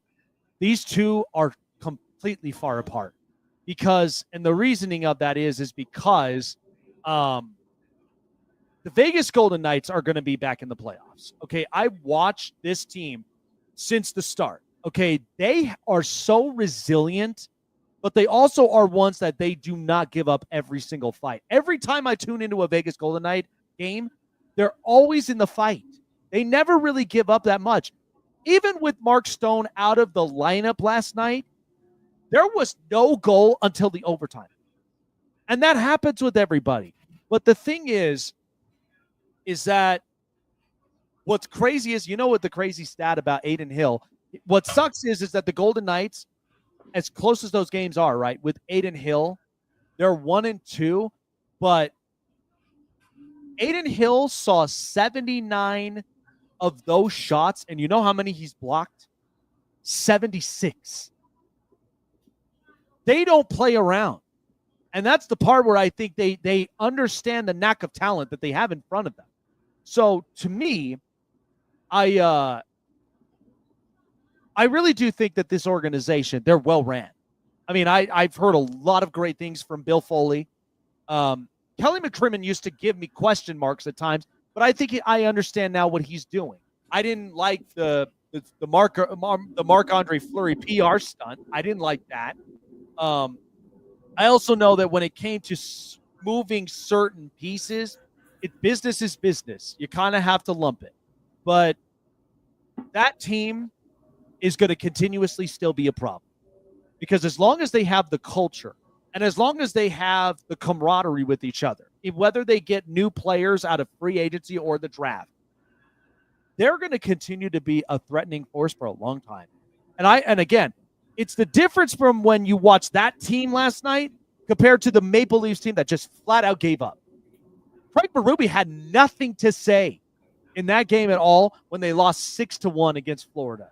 these two are completely far apart. Because, and the reasoning of that is because the Vegas Golden Knights are going to be back in the playoffs. Okay, I watched this team since the start. Okay, they are so resilient, but they also are ones that they do not give up every single fight. Every time I tune into a Vegas Golden Knight game, they're always in the fight. They never really give up that much. Even with Mark Stone out of the lineup last night, there was no goal until the overtime. And that happens with everybody. But the thing is that what's crazy is, you know what the crazy stat about Adin Hill, what sucks is that the Golden Knights, as close as those games are, right, with Adin Hill, they're 1-2, but Adin Hill saw 79 of those shots, and you know how many he's blocked? 76. They don't play around. And that's the part where I think they understand the knack of talent that they have in front of them. So to me, I really do think that this organization, they're well ran. I mean, I've heard a lot of great things from Bill Foley. Kelly McCrimmon used to give me question marks at times, but I think I understand now what he's doing. I didn't like the Marc-Andre Fleury PR stunt. I didn't like that. I also know that when it came to moving certain pieces, business is business. You kind of have to lump it. But that team is going to continuously still be a problem. Because as long as they have the culture and as long as they have the camaraderie with each other, whether they get new players out of free agency or the draft, they're going to continue to be a threatening force for a long time. And again, it's the difference from when you watched that team last night compared to the Maple Leafs team that just flat out gave up. Craig Berube had nothing to say in that game at all when they lost 6-1 against Florida.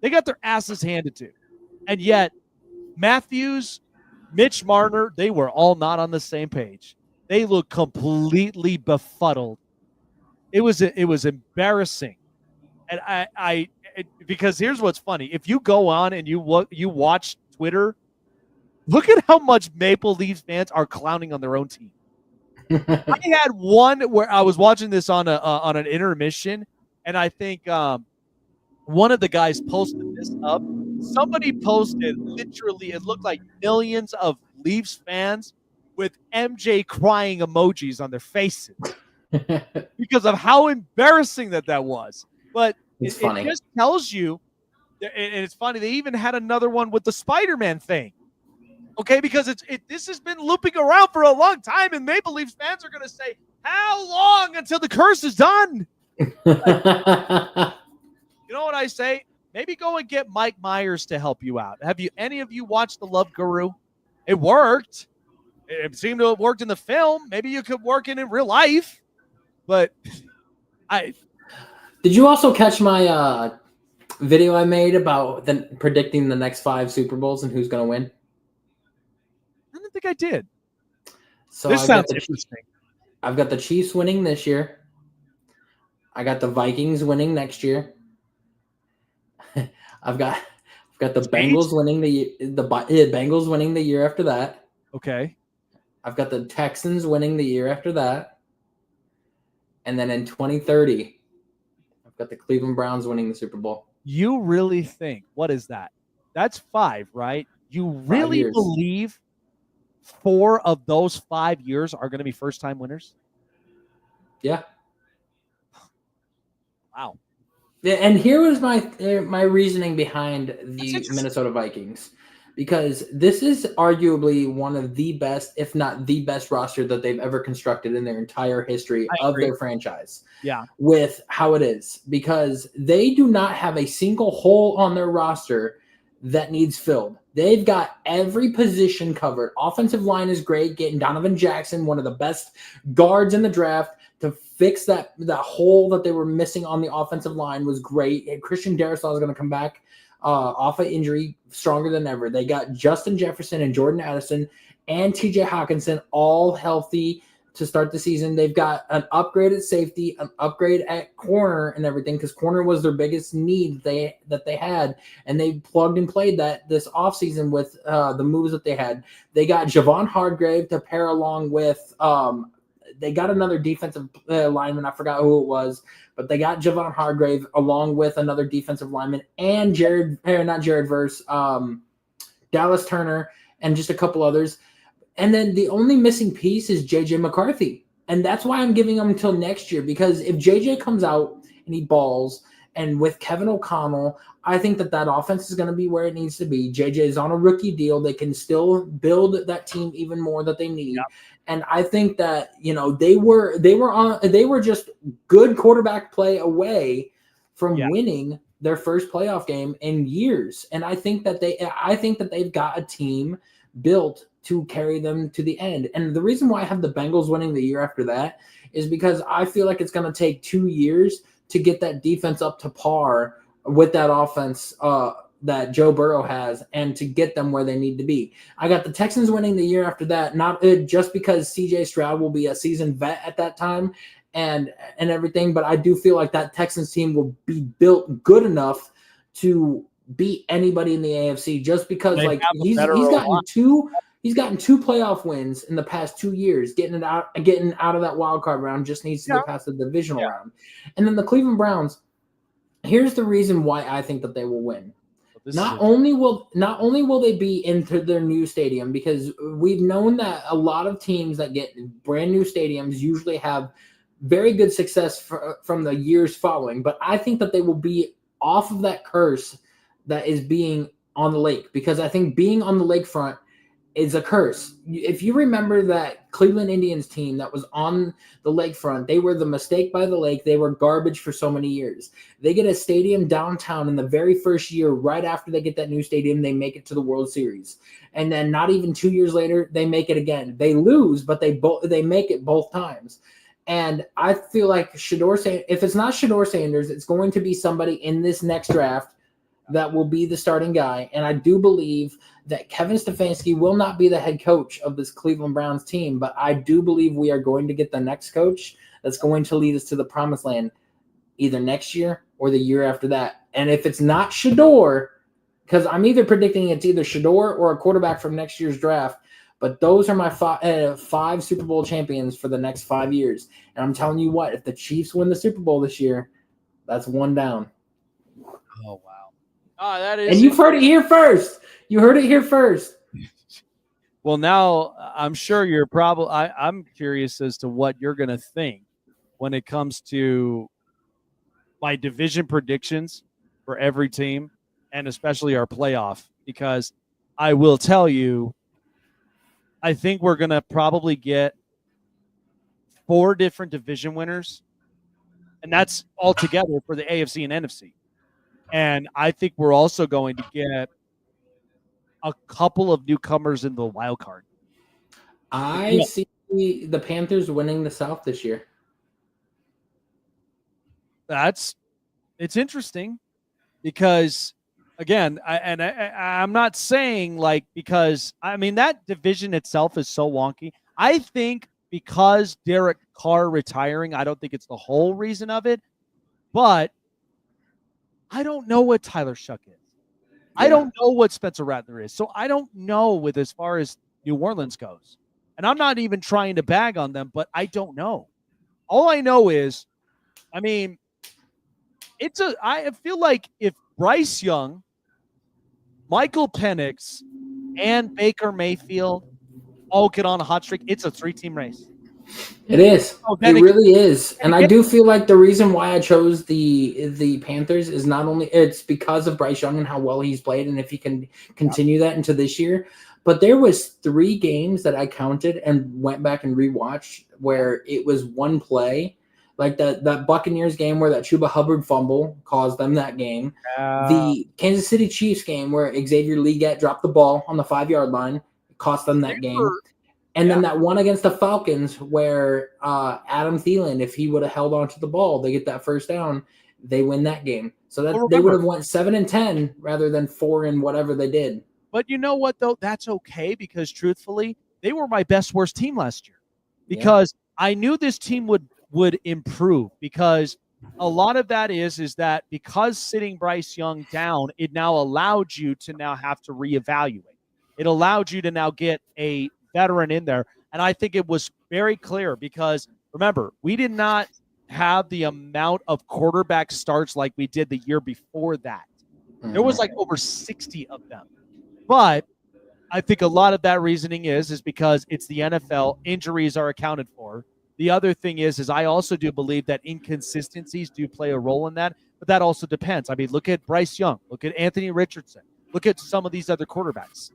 They got their asses handed to. And yet, Matthews, Mitch Marner, they were all not on the same page. They looked completely befuddled. It was embarrassing. And because here's what's funny. If you go on and you watch Twitter, look at how much Maple Leafs fans are clowning on their own team. I had one where I was watching this on an intermission, and I think one of the guys posted this up. Somebody posted literally, it looked like millions of Leafs fans with MJ crying emojis on their faces because of how embarrassing that was. But it just tells you, and it's funny, they even had another one with the Spider-Man thing. Okay, because this has been looping around for a long time, and Maple Leafs fans are going to say, how long until the curse is done? You know what I say? Maybe go and get Mike Myers to help you out. Have any of you watched The Love Guru? It worked. It seemed to have worked in the film. Maybe you could work in real life. But Did you also catch my video I made about predicting the next 5 Super Bowls and who's going to win? I don't think I did. So this sounds interesting. I've got the Chiefs winning this year. I got the Vikings winning next year. I've got the Bengals winning the Bengals winning the year after that. Okay. I've got the Texans winning the year after that. And then in 2030, I've got the Cleveland Browns winning the Super Bowl. You really think, what is that? That's 5, right? You really believe 4 of those 5 years are going to be first-time winners? Yeah. Wow. And here was my reasoning behind the Minnesota Vikings, because this is arguably one of the best, if not the best roster that they've ever constructed in their entire history of their franchise. Yeah. With how it is, because they do not have a single hole on their roster that needs filled. They've got every position covered. Offensive line is great, getting Donovan Jackson, one of the best guards in the draft, to fix that hole that they were missing on the offensive line was great. And Christian Darrisaw is going to come back off of injury stronger than ever. They got Justin Jefferson and Jordan Addison and TJ Hawkinson all healthy to start the season. They've got an upgrade at safety, an upgrade at corner and everything, because corner was their biggest need that they had, and they plugged and played that this offseason with the moves that they had. They got Javon Hargrave to pair along with they got another defensive lineman. I forgot who it was, but they got Javon Hargrave along with another defensive lineman and Dallas Turner and just a couple others. And then the only missing piece is JJ McCarthy. And that's why I'm giving him until next year, because if JJ comes out and he balls, and with Kevin O'Connell, I think that offense is going to be where it needs to be. JJ is on a rookie deal. They can still build that team even more that they need. Yep. And I think that, they were just good quarterback play away from winning their first playoff game in years. And I think that they've got a team built to carry them to the end. And the reason why I have the Bengals winning the year after that is because I feel like it's going to take 2 years to get that defense up to par with that offense that Joe Burrow has, and to get them where they need to be. I got the Texans winning the year after that, not just because CJ Stroud will be a seasoned vet at that time and everything, but I do feel like that Texans team will be built good enough to beat anybody in the AFC, just because he's gotten two playoff wins in the past 2 years, getting out of that wild card round. Just needs to get past the divisional round. And then the Cleveland Browns, here's the reason why I think that they will win. Not only will they be into their new stadium, because we've known that a lot of teams that get brand new stadiums usually have very good success from the years following, but I think that they will be off of that curse that is being on the lake, because I think being on the lakefront is a curse. If you remember that Cleveland Indians team that was on the lakefront, they were the mistake by the lake. They were garbage for so many years. They get a stadium downtown in the very first year. Right after they get that new stadium, they make it to the World Series. And then not even 2 years later, they make it again. They lose, but they make it both times. And I feel like if it's not Shedeur Sanders, it's going to be somebody in this next draft that will be the starting guy. And I do believe that Kevin Stefanski will not be the head coach of this Cleveland Browns team, but I do believe we are going to get the next coach that's going to lead us to the promised land either next year or the year after that. And if it's not Shedeur, because I'm either predicting it's either Shedeur or a quarterback from next year's draft, But those are my five Super Bowl champions for the next 5 years. And I'm telling you what, if the Chiefs win the Super Bowl this year, that's one down. Oh, wow. Oh, that is. And you've heard it here first. You heard it here first. Well, now I'm sure you're probably. I'm curious as to what you're going to think when it comes to my division predictions for every team, and especially our playoff. Because I will tell you, I think we're going to probably get 4 different division winners, and that's all together for the AFC and NFC. And I think we're also going to get a couple of newcomers in the wild card. I see the Panthers winning the South this year. It's interesting because, again, I'm not saying because I mean that division itself is so wonky. I think because Derek Carr retiring, I don't think it's the whole reason of it, but I don't know what Tyler Shough is. I don't know what Spencer Rattler is. So I don't know with as far as New Orleans goes. And I'm not even trying to bag on them, but I don't know. All I know is, I mean, I feel like if Bryce Young, Michael Penix, and Baker Mayfield all get on a hot streak, it's a 3-team race. It is. It really is. And I do feel like the reason why I chose the Panthers is not only it's because of Bryce Young and how well he's played and if he can continue that into this year, but there was 3 games that I counted and went back and rewatched where it was one play, like that Buccaneers game where that Chuba Hubbard fumble caused them that game. The Kansas City Chiefs game where Xavier Legette dropped the ball on the 5-yard line, cost them that game. And then that one against the Falcons where Adam Thielen, if he would have held on to the ball, they get that first down, they win that game. So that they would have went 7-10 rather than 4 and whatever they did. But you know what, though? That's okay because, truthfully, they were my best-worst team last year because I knew this team would improve because a lot of that is that because sitting Bryce Young down, it now allowed you to now have to reevaluate. It allowed you to now get a veteran in there. And I think it was very clear because, remember, we did not have the amount of quarterback starts like we did the year before that. There was like over 60 of them. But I think a lot of that reasoning is because it's the NFL. Injuries are accounted for. The other thing is I also do believe that inconsistencies do play a role in that, but that also depends. I mean, look at Bryce Young. Look at Anthony Richardson. Look at some of these other quarterbacks.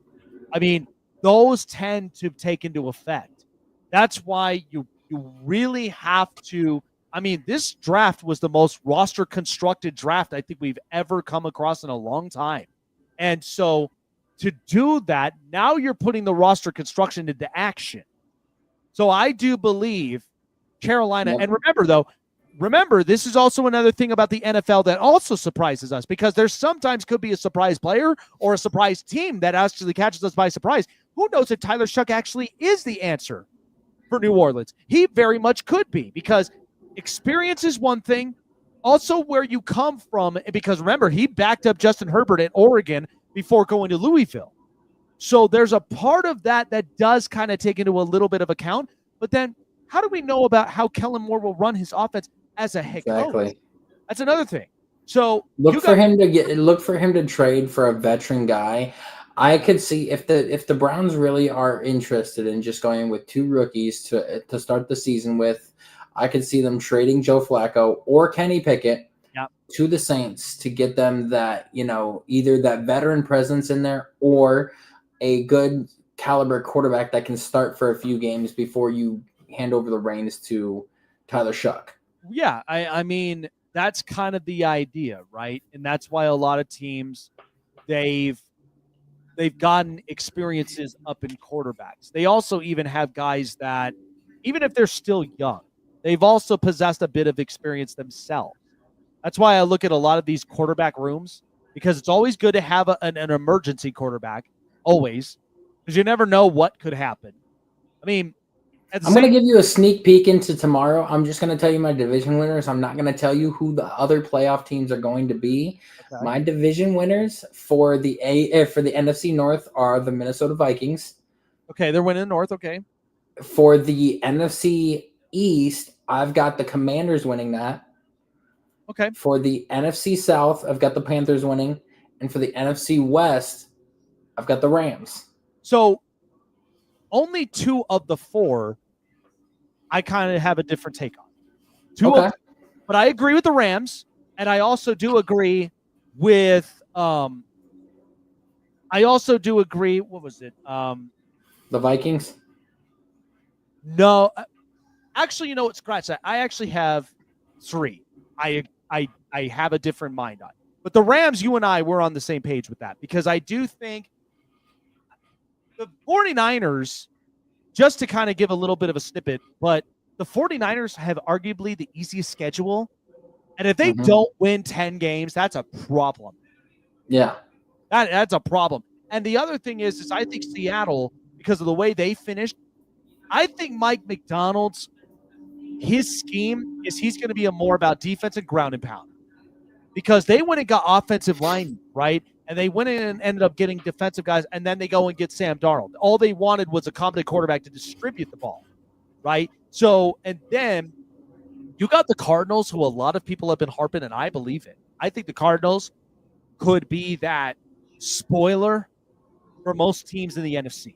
I mean, those tend to take into effect. That's why you really have to. I mean, this draft was the most roster constructed draft I think we've ever come across in a long time. And so to do that, now you're putting the roster construction into action. So I do believe Carolina, and remember, this is also another thing about the NFL that also surprises us because there sometimes could be a surprise player or a surprise team that actually catches us by surprise. Who knows if Tyler Shough actually is the answer for New Orleans? He very much could be because experience is one thing. Also where you come from, because remember, he backed up Justin Herbert at Oregon before going to Louisville. So there's a part of that does kind of take into a little bit of account. But then how do we know about how Kellen Moore will run his offense as a head coach? That's another thing. So look for him to trade for a veteran guy. I could see if the Browns really are interested in just going with 2 rookies to start the season with, I could see them trading Joe Flacco or Kenny Pickett to the Saints to get them that, either that veteran presence in there or a good caliber quarterback that can start for a few games before you hand over the reins to Tyler Shough. Yeah, I mean, that's kind of the idea, right? And that's why a lot of teams, they've gotten experiences up in quarterbacks. They also even have guys that, even if they're still young, they've also possessed a bit of experience themselves. That's why I look at a lot of these quarterback rooms, because it's always good to have an emergency quarterback, always, because you never know what could happen. I mean, I'm going to give you a sneak peek into tomorrow. I'm just going to tell you my division winners. I'm not going to tell you who the other playoff teams are going to be. Okay. My division winners for the NFC North are the Minnesota Vikings. Okay, they're winning the North. Okay. For the NFC East, I've got the Commanders winning that. Okay. For the NFC South, I've got the Panthers winning. And for the NFC West, I've got the Rams. So only 2 of the 4 I kind of have a different take on. But I agree with the Rams, and I also do agree with what was it? The Vikings? No. Actually, you know what? Scratch that. I actually have 3. I have a different mind on. But the Rams, you and I were on the same page with that, because I do think the 49ers, just to kind of give a little bit of a snippet, but the 49ers have arguably the easiest schedule. And if they don't win 10 games, that's a problem. Yeah. That's a problem. And the other thing is I think Seattle, because of the way they finished, I think Mike McDonald's, his scheme is he's going to be more about defense and ground and pound. Because they went and got offensive line, right? And they went in and ended up getting defensive guys, and then they go and get Sam Darnold. All they wanted was a competent quarterback to distribute the ball, right? So, and then you got the Cardinals, who a lot of people have been harping, and I believe it. I think the Cardinals could be that spoiler for most teams in the NFC.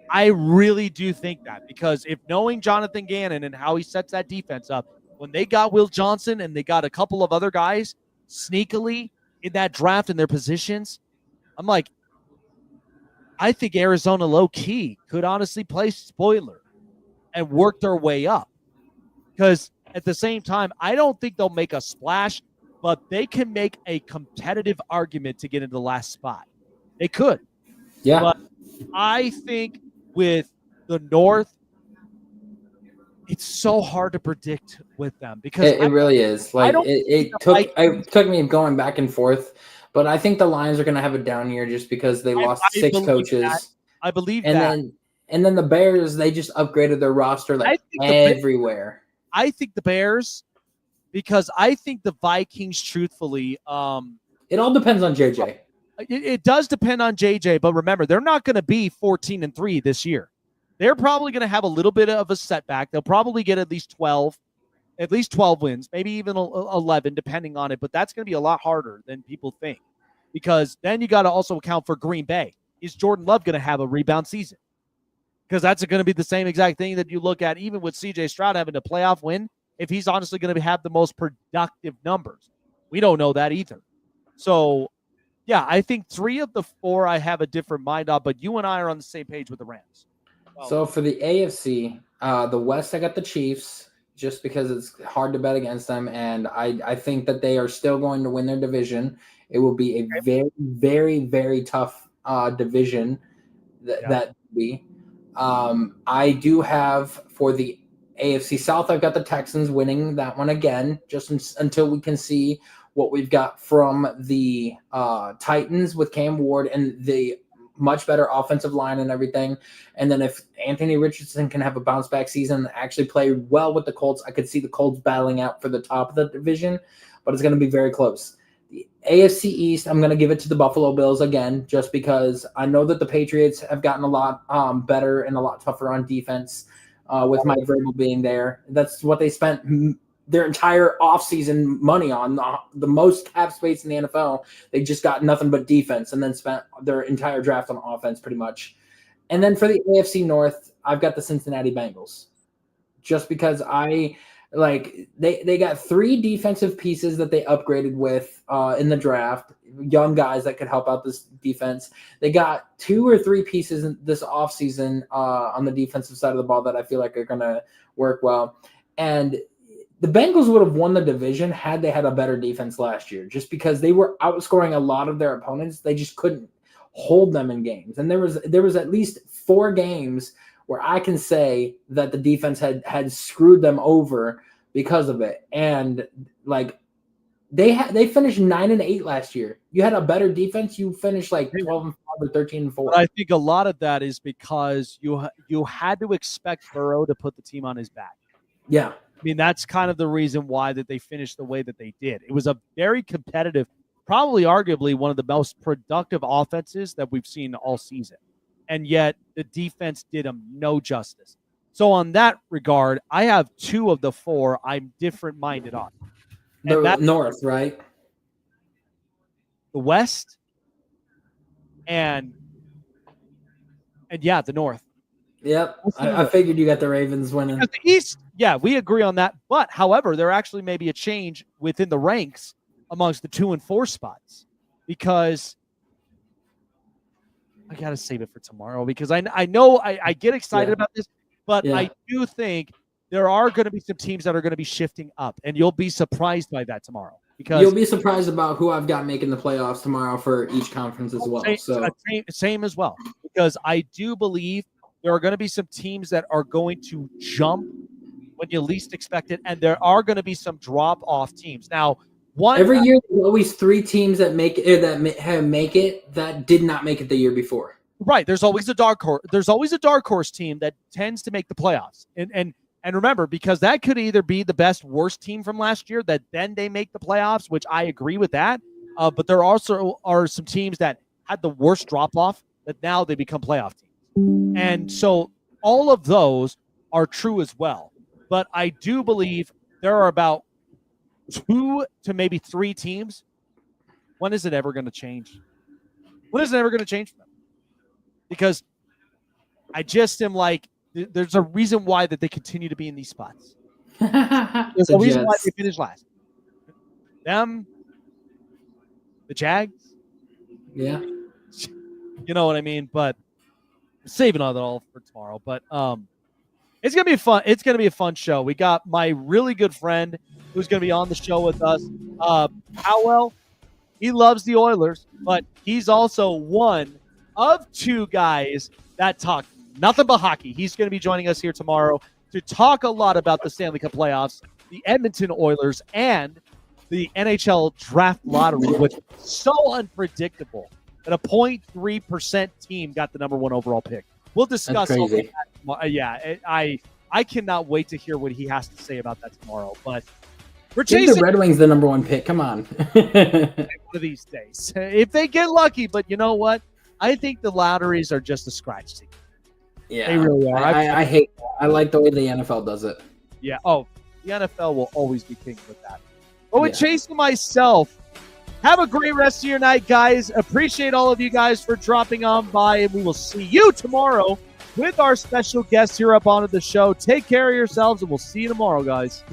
I really do think that, because if knowing Jonathan Gannon and how he sets that defense up, when they got Will Johnson and they got a couple of other guys sneakily in that draft in their positions, I'm like, I think Arizona low-key could honestly play spoiler and work their way up. Because at the same time, I don't think they'll make a splash, but they can make a competitive argument to get into the last spot. They could. Yeah. But I think with the North, it's so hard to predict with them, because it really is. Like it took me going back and forth, but I think the Lions are going to have a down year just because they lost 6 coaches. I believe that. And then the Bears, they just upgraded their roster everywhere. I think the Bears, because I think the Vikings, truthfully, it all depends on JJ. It does depend on JJ, but remember, they're not going to be 14-3 this year. They're probably going to have a little bit of a setback. They'll probably get at least 12 wins, maybe even 11, depending on it. But that's going to be a lot harder than people think, because then you got to also account for Green Bay. Is Jordan Love going to have a rebound season? Because that's going to be the same exact thing that you look at, even with C.J. Stroud having a playoff win, if he's honestly going to have the most productive numbers. We don't know that either. So, yeah, I think 3 of the 4 I have a different mind on, but you and I are on the same page with the Rams. So for the AFC, the West, I got the Chiefs just because it's hard to bet against them, and I think that they are still going to win their division. It will be a very, very, very tough division that will be. I do have for the AFC South, I've got the Texans winning that one again, just until we can see what we've got from the Titans with Cam Ward and the much better offensive line and everything. And then if Anthony Richardson can have a bounce back season and actually play well with the Colts, I could see the Colts battling out for the top of the division, but it's going to be very close. The AFC East, I'm going to give it to the Buffalo Bills again, just because I know that the Patriots have gotten a lot better and a lot tougher on defense with Mike Vrabel being there. That's what they spent their entire offseason money on, the most cap space in the NFL. They just got nothing but defense and then spent their entire draft on offense pretty much. And then for the AFC North, I've got the Cincinnati Bengals. Just because they got 3 defensive pieces that they upgraded with in the draft, young guys that could help out this defense. They got 2 or 3 pieces in this offseason on the defensive side of the ball that I feel like are going to work well. And the Bengals would have won the division had they had a better defense last year, just because they were outscoring a lot of their opponents. They just couldn't hold them in games. And there was at least 4 games where I can say that the defense had screwed them over because of it. And they finished 9-8 last year. You had a better defense, you finished 12-5 or 13-4. But I think a lot of that is because you had to expect Burrow to put the team on his back. Yeah. I mean, that's kind of the reason why that they finished the way that they did. It was a very competitive, probably arguably one of the most productive offenses that we've seen all season. and yet the defense did them no justice. So on that regard, I have 2 of the 4 I'm different-minded on. And the North, right? The West and yeah, the North. Yep. I figured you got the Ravens winning. At the East, yeah, we agree on that. But, however, there actually may be a change within the ranks amongst the 2 and 4 spots because I got to save it for tomorrow because I know I get excited about this, but I do think there are going to be some teams that are going to be shifting up, and you'll be surprised by that tomorrow. Because you'll be surprised about who I've got making the playoffs tomorrow for each conference as well. Same as well, because I do believe there are going to be some teams that are going to jump when you least expect it, and there are going to be some drop-off teams. Now, every year there's always 3 teams that make it that did not make it the year before. Right. There's always a dark horse. There's always a dark horse team that tends to make the playoffs, and remember, because that could either be the best worst team from last year that then they make the playoffs, which I agree with that. But there also are some teams that had the worst drop-off that now they become playoff teams. And so all of those are true as well. But I do believe there are about 2 to maybe 3 teams. When is it ever going to change? When is it ever going to change for them? Because I just am like, there's a reason why that they continue to be in these spots. There's a reason why they finish last. Them, the Jags. Yeah. You know what I mean? But I'm saving all that all for tomorrow. But it's gonna be fun. It's gonna be a fun show. We got my really good friend who's gonna be on the show with us. Howell. He loves the Oilers, but he's also one of 2 guys that talk nothing but hockey. He's going to be joining us here tomorrow to talk a lot about the Stanley Cup playoffs, the Edmonton Oilers, and the NHL draft lottery, which is so unpredictable that a 0.3% team got the number 1 overall pick. We'll discuss all that tomorrow. Yeah, I cannot wait to hear what he has to say about that tomorrow. But we're chasing the Red Wings the number 1 pick. Come on. one of these days. If they get lucky, but you know what? I think the lotteries are just a scratch team. Yeah, they really are. I hate that. I like the way the NFL does it. Yeah. Oh, the NFL will always be king with that. But with Chase and myself, have a great rest of your night, guys. Appreciate all of you guys for dropping on by, and we will see you tomorrow with our special guest here up onto the show. Take care of yourselves, and we'll see you tomorrow, guys.